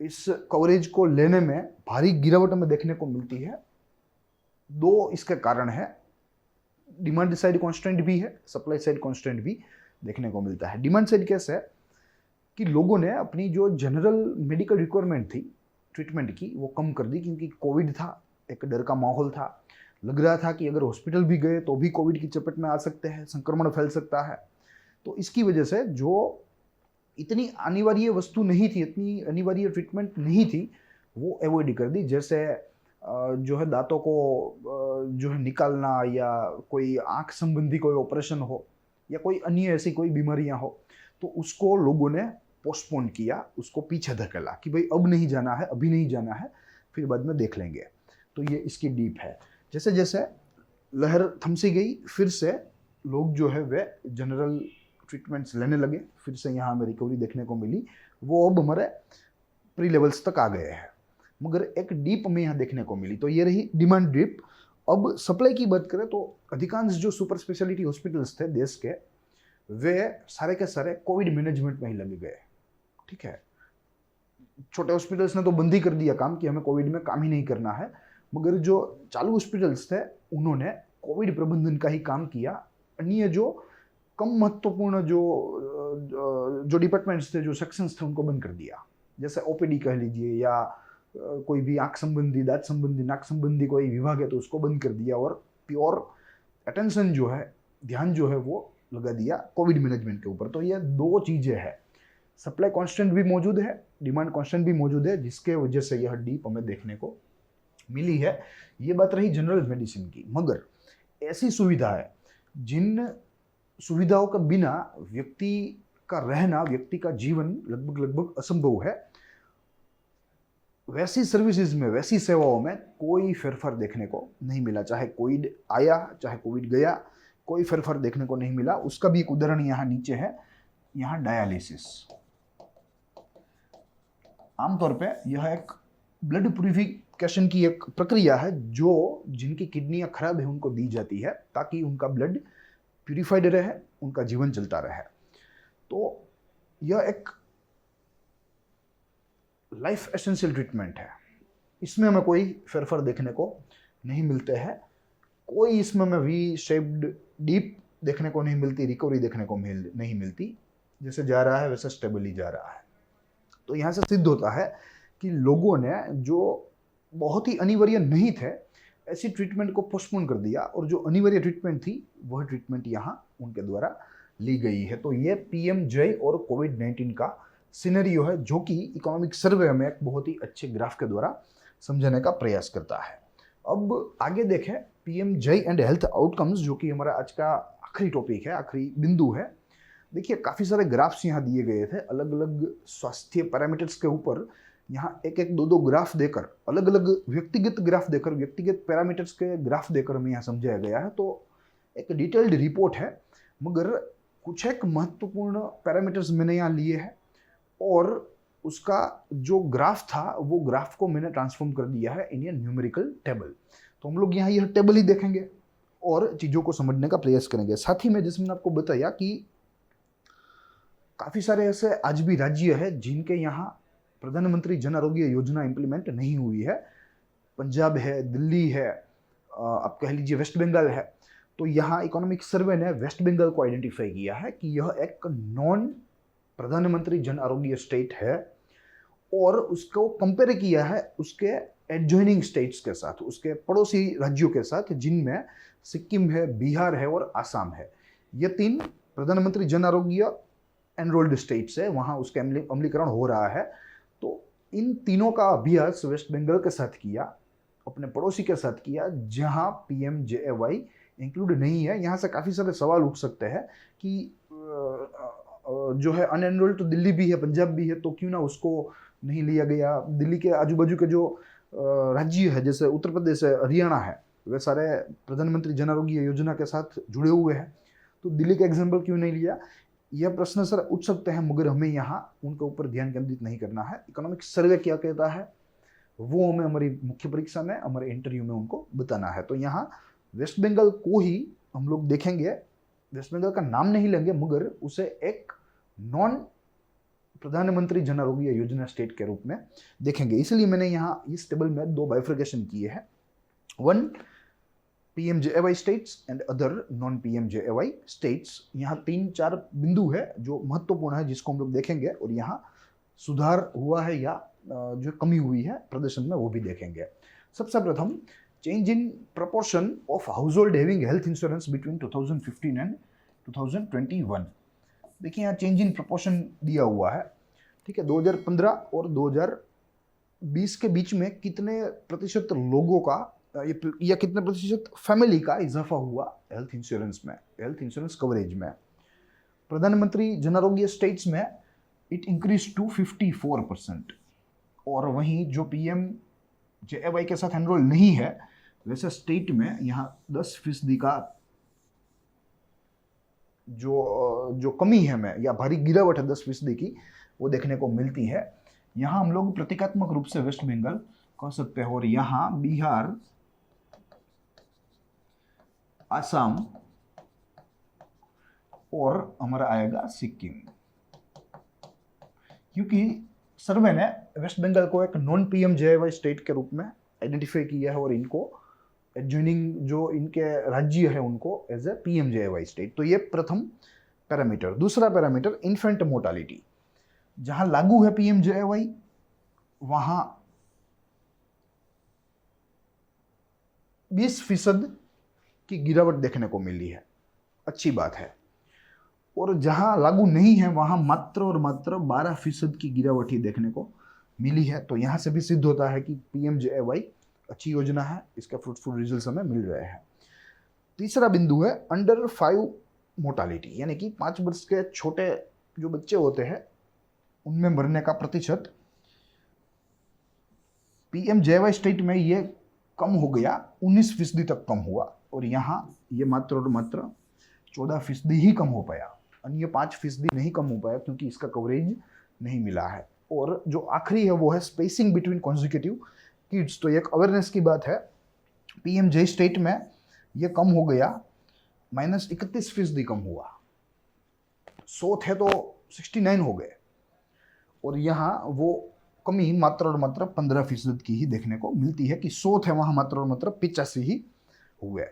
इस कवरेज को लेने में भारी गिरावट हमें देखने को मिलती है। दो इसके कारण है, डिमांड साइड कांस्टेंट भी है, सप्लाई साइड कांस्टेंट भी देखने को मिलता है। डिमांड साइड कैसे है कि लोगों ने अपनी जो जनरल मेडिकल रिक्वायरमेंट थी ट्रीटमेंट की वो कम कर दी, क्योंकि कोविड था, एक डर का माहौल था, लग रहा था कि अगर हॉस्पिटल भी गए तो भी कोविड की चपेट में आ सकते हैं, संक्रमण फैल सकता है। तो इसकी वजह से जो इतनी अनिवार्य वस्तु नहीं थी, इतनी अनिवार्य ट्रीटमेंट नहीं थी, वो अवॉइड कर दी। जैसे जो है दांतों को जो है निकालना, या कोई आंख संबंधी कोई ऑपरेशन हो, या कोई अन्य ऐसी कोई बीमारियां हो, तो उसको लोगों ने पोस्टपोन किया, उसको पीछे धकेला कि भाई अब नहीं जाना है, अभी नहीं जाना है, फिर बाद में देख लेंगे। तो ये इसकी डीप है। जैसे जैसे लहर थमसी गई, फिर से लोग जो है वे जनरल ट्रीटमेंट्स लेने लगे, फिर से यहाँ हमें रिकवरी देखने को मिली। वो अब हमारे प्री लेवल्स तक आ गए हैं, मगर एक डीप हमें यहाँ देखने को मिली। तो ये रही डिमांड डीप। अब सप्लाई की बात करें तो अधिकांश जो सुपर स्पेशलिटी हॉस्पिटल्स थे देश के, वे सारे के सारे कोविड मैनेजमेंट में ही लगे गए, ठीक है। छोटे हॉस्पिटल्स ने तो बंद ही कर दिया काम कि हमें कोविड में काम ही नहीं करना है, मगर जो चालू हॉस्पिटल्स थे उन्होंने कोविड प्रबंधन का ही काम किया। अन्य जो कम महत्वपूर्ण जो डिपार्टमेंट्स थे, जो सेक्शंस थे, उनको बंद कर दिया। जैसे ओपीडी कह लीजिए, या कोई भी आंख संबंधी, दांत संबंधी, नाक संबंधी कोई विभाग है तो उसको बंद कर दिया, और प्योर अटेंशन जो है, ध्यान जो है वो लगा दिया कोविड मैनेजमेंट के ऊपर। तो ये दो चीज़ें हैं, सप्लाई कांस्टेंट भी मौजूद है, डिमांड कांस्टेंट भी मौजूद है, जिसके वजह से यह डीप हमें देखने को मिली है। ये बात रही जनरल मेडिसिन की। मगर ऐसी सुविधा है जिन सुविधाओं के बिना व्यक्ति का रहना, व्यक्ति का जीवन लगभग असंभव है। वैसी सर्विसेज में, वैसी सेवाओं में कोई फेरफार देखने को नहीं मिला। चाहे कोविड आया, चाहे कोविड गया, कोई फेरफार देखने को नहीं मिला। उसका भी एक उदाहरण यहाँ नीचे है। यहाँ डायलिसिस, आमतौर पे यह एक ब्लड प्यूरिफिकेशन की एक प्रक्रिया है जो जिनकी किडनियां खराब है उनको दी जाती है, ताकि उनका ब्लड प्यूरिफाइड रहे, उनका जीवन चलता रहे। तो यह एक लाइफ एसेंशियल ट्रीटमेंट है। इसमें हमें कोई फेरफार देखने को नहीं मिलते हैं, कोई इसमें हमें वी शेप्ड डीप देखने को नहीं मिलती, रिकवरी देखने को नहीं मिलती। जैसे जा रहा है वैसे स्टेबली जा रहा है। तो यहाँ से सिद्ध होता है कि लोगों ने जो बहुत ही अनिवार्य नहीं थे ऐसी ट्रीटमेंट को पोस्टपोन कर दिया, और जो अनिवार्य ट्रीटमेंट थी वह ट्रीटमेंट यहाँ उनके द्वारा ली गई है। तो ये पीएम जय और कोविड-19 का सिनेरियो है, जो कि इकोनॉमिक सर्वे में एक बहुत ही अच्छे ग्राफ के द्वारा समझाने का प्रयास करता है। अब आगे देखें पीएम जय एंड हेल्थ आउटकम्स, जो कि हमारा आज का आखिरी टॉपिक है, आखिरी बिंदु है। देखिए काफ़ी सारे ग्राफ्स यहाँ दिए गए थे अलग अलग स्वास्थ्य पैरामीटर्स के ऊपर। यहाँ एक एक दो दो ग्राफ देकर, अलग अलग व्यक्तिगत ग्राफ देकर, व्यक्तिगत पैरामीटर्स के ग्राफ देकर हमें यहाँ समझाया गया है। तो एक डिटेल्ड रिपोर्ट है, मगर कुछ एक महत्वपूर्ण पैरामीटर्स मैंने यहाँ लिए हैं और उसका जो ग्राफ था वो ग्राफ को मैंने ट्रांसफॉर्म कर दिया है इन ए न्यूमेरिकल टेबल। तो हम लोग यहाँ यह टेबल ही देखेंगे और चीज़ों को समझने का प्रयास करेंगे। साथ ही में जैसे मैंने आपको बताया कि काफ़ी सारे ऐसे आज भी राज्य है जिनके यहाँ प्रधानमंत्री जन आरोग्य योजना इंप्लीमेंट नहीं हुई है। पंजाब है, दिल्ली है, आप कह लीजिए वेस्ट बंगाल है। तो यहाँ इकोनॉमिक सर्वे ने वेस्ट बंगाल को आइडेंटिफाई किया है कि यह एक नॉन प्रधानमंत्री जन आरोग्य स्टेट है और उसको कंपेयर किया है उसके एडजॉइनिंग स्टेट्स के साथ, उसके पड़ोसी राज्यों के साथ, जिनमें सिक्किम है, बिहार है और आसाम है। ये 3 प्रधानमंत्री जन आरोग्य एनरोल्ड स्टेट्स है, वहाँ उसका अमलीकरण हो रहा है। तो इन तीनों का अभ्यास वेस्ट बंगाल के साथ किया, अपने पड़ोसी के साथ किया, जहाँ PMJAY इंक्लूड नहीं है। यहाँ से काफ़ी सारे सवाल उठ सकते हैं कि जो है अनएनरोल्ड तो दिल्ली भी है, पंजाब भी है, तो क्यों ना उसको नहीं लिया गया। दिल्ली के आजू बाजू के जो राज्य है जैसे उत्तर प्रदेश है, हरियाणा है, वे सारे प्रधानमंत्री जन आरोग्य योजना के साथ जुड़े हुए हैं, तो दिल्ली का एग्जाम्पल क्यों नहीं लिया। यह प्रश्न सर उठ सकते हैं, मगर हमें यहाँ उनके ऊपर ध्यान केंद्रित नहीं करना है। इकोनॉमिक सर्वे क्या कहता है वो हमें हमारी मुख्य परीक्षा में, हमारे इंटरव्यू में उनको बताना है। तो यहाँ वेस्ट बंगाल को ही हम लोग देखेंगे, वेस्ट बंगाल का नाम नहीं लेंगे, मगर उसे एक नॉन प्रधानमंत्री जन आरोग्य योजना स्टेट के रूप में देखेंगे। इसलिए मैंने यहाँ इस टेबल में 2 बाइफर्केशन किए हैं, 1 PMJAY states and other non PMJAY states. यहाँ 3-4 बिंदु है जो महत्वपूर्ण है, जिसको हम लोग देखेंगे, और यहाँ सुधार हुआ है या जो कमी हुई है प्रदर्शन में वो भी देखेंगे। सबसे प्रथम, change in proportion of house hold having health insurance between 2015 and 2021। देखिए यहाँ चेंज इन प्रपोर्शन दिया हुआ है, ठीक है। 2015 और 2020 के बीच में कितने प्रतिशत लोगों का या कितने प्रतिशत फैमिली का इजाफा हुआ हेल्थ इंश्योरेंस में, हेल्थ इंश्योरेंस कवरेज में। प्रधानमंत्री जन आरोग्य स्टेट्स में इट इंक्रीज टू 54%, और वहीं जो PMJAY के साथ एनरोल नहीं है वैसे स्टेट में यहाँ 10% का जो कमी है में या भारी गिरावट है 10% की, वो देखने को मिलती है। यहाँ हम लोग प्रतीकात्मक रूप से वेस्ट बंगाल कह सकते हैं, और यहाँ बिहार, आसाम और हमारा आएगा सिक्किम, क्योंकि सर्वे ने वेस्ट बंगाल को एक नॉन PMJAY स्टेट के रूप में आइडेंटिफाई किया है और इनको एडजॉइनिंग जो इनके राज्य है उनको एज ए PMJAY स्टेट। तो ये प्रथम पैरामीटर। दूसरा पैरामीटर इन्फेंट मोर्टालिटी, जहां लागू है PMJAY वहां 20% की गिरावट देखने को मिली है, अच्छी बात है। और जहां लागू नहीं है वहां मात्र और मात्र 12% की गिरावट ही देखने को मिली है। तो यहां से भी सिद्ध होता है कि PMJAY अच्छी योजना है, इसका फ्रूटफुल रिजल्ट हमें मिल रहे हैं। तीसरा बिंदु है अंडर 5 मोर्टालिटी, यानी कि 5 वर्ष के छोटे जो बच्चे होते हैं उनमें मरने का प्रतिशत। PMJAY स्टेट में ये कम हो गया, 19% तक कम हुआ, और यहाँ ये मात्र और मात्र 14% ही कम हो पाया, अन्य 5% नहीं कम हो पाया क्योंकि इसका कवरेज नहीं मिला है। और जो आखिरी है वो है स्पेसिंग बिटवीन कॉन्जिक्यूटिव किड्स। तो एक अवेयरनेस की बात है, PMJ स्टेट में ये कम हो गया, -31% कम हुआ, 100 थे तो 69 हो गए, और यहाँ वो कमी मात्र और मात्र 15% की ही देखने को मिलती है कि 100 थे वहाँ मात्र और मात्र 85 ही हुए।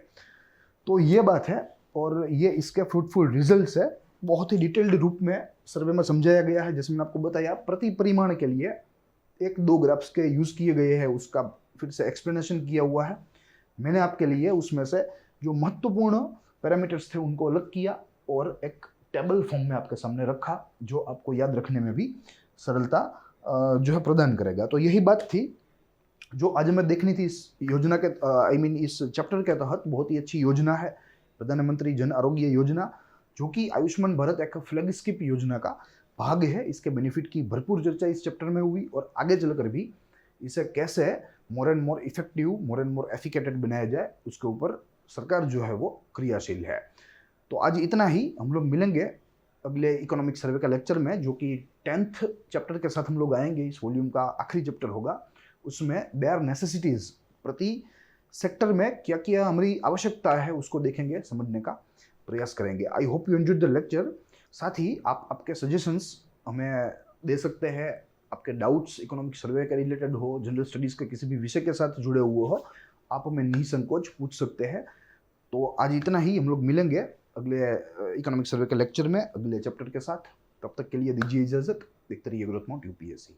तो ये बात है, और ये इसके फ्रूटफुल रिजल्ट्स है। बहुत ही डिटेल्ड रूप में सर्वे में समझाया गया है, जैसे मैंने आपको बताया। प्रति परिमाण के लिए 1-2 ग्राफ्स के यूज़ किए गए हैं, उसका फिर से एक्सप्लेनेशन किया हुआ है मैंने आपके लिए। उसमें से जो महत्वपूर्ण पैरामीटर्स थे उनको अलग किया और एक टेबल फॉर्म में आपके सामने रखा, जो आपको याद रखने में भी सरलता जो है प्रदान करेगा। तो यही बात थी जो आज हमें देखनी थी इस योजना के इस चैप्टर के तहत। बहुत ही अच्छी योजना है प्रधानमंत्री जन आरोग्य योजना। जो कि आयुष्मान भारत एक फ्लैगशिप योजना का भाग है। इसके बेनिफिट की भरपूर चर्चा इस चैप्टर में हुई और आगे चलकर भी इसे कैसे more and more effective, more and more एफिकेटेड बनाया जाए, उसके ऊपर सरकार जो है वो क्रियाशील है। तो आज इतना ही। हम लोग मिलेंगे अगले इकोनॉमिक सर्वे का लेक्चर में, जो कि 10th चैप्टर के साथ हम लोग आएंगे। इस वॉल्यूम का आखिरी चैप्टर होगा। उसमें बेयर नेसेसिटीज, प्रति सेक्टर में क्या क्या हमारी आवश्यकता है उसको देखेंगे, समझने का प्रयास करेंगे। I hope you enjoyed the lecture. साथ ही आप आपके सजेशंस हमें दे सकते हैं। आपके डाउट्स इकोनॉमिक सर्वे के रिलेटेड हो, जनरल स्टडीज़ के किसी भी विषय के साथ जुड़े हुए हो, आप हमें निसंकोच पूछ सकते हैं। तो आज इतना ही। हम लोग मिलेंगे अगले इकोनॉमिक सर्वे के लेक्चर में अगले चैप्टर के साथ। तब तक के लिए दीजिए इजाज़त। देखते रहिए ग्रोथ माउंट यूपीएससी।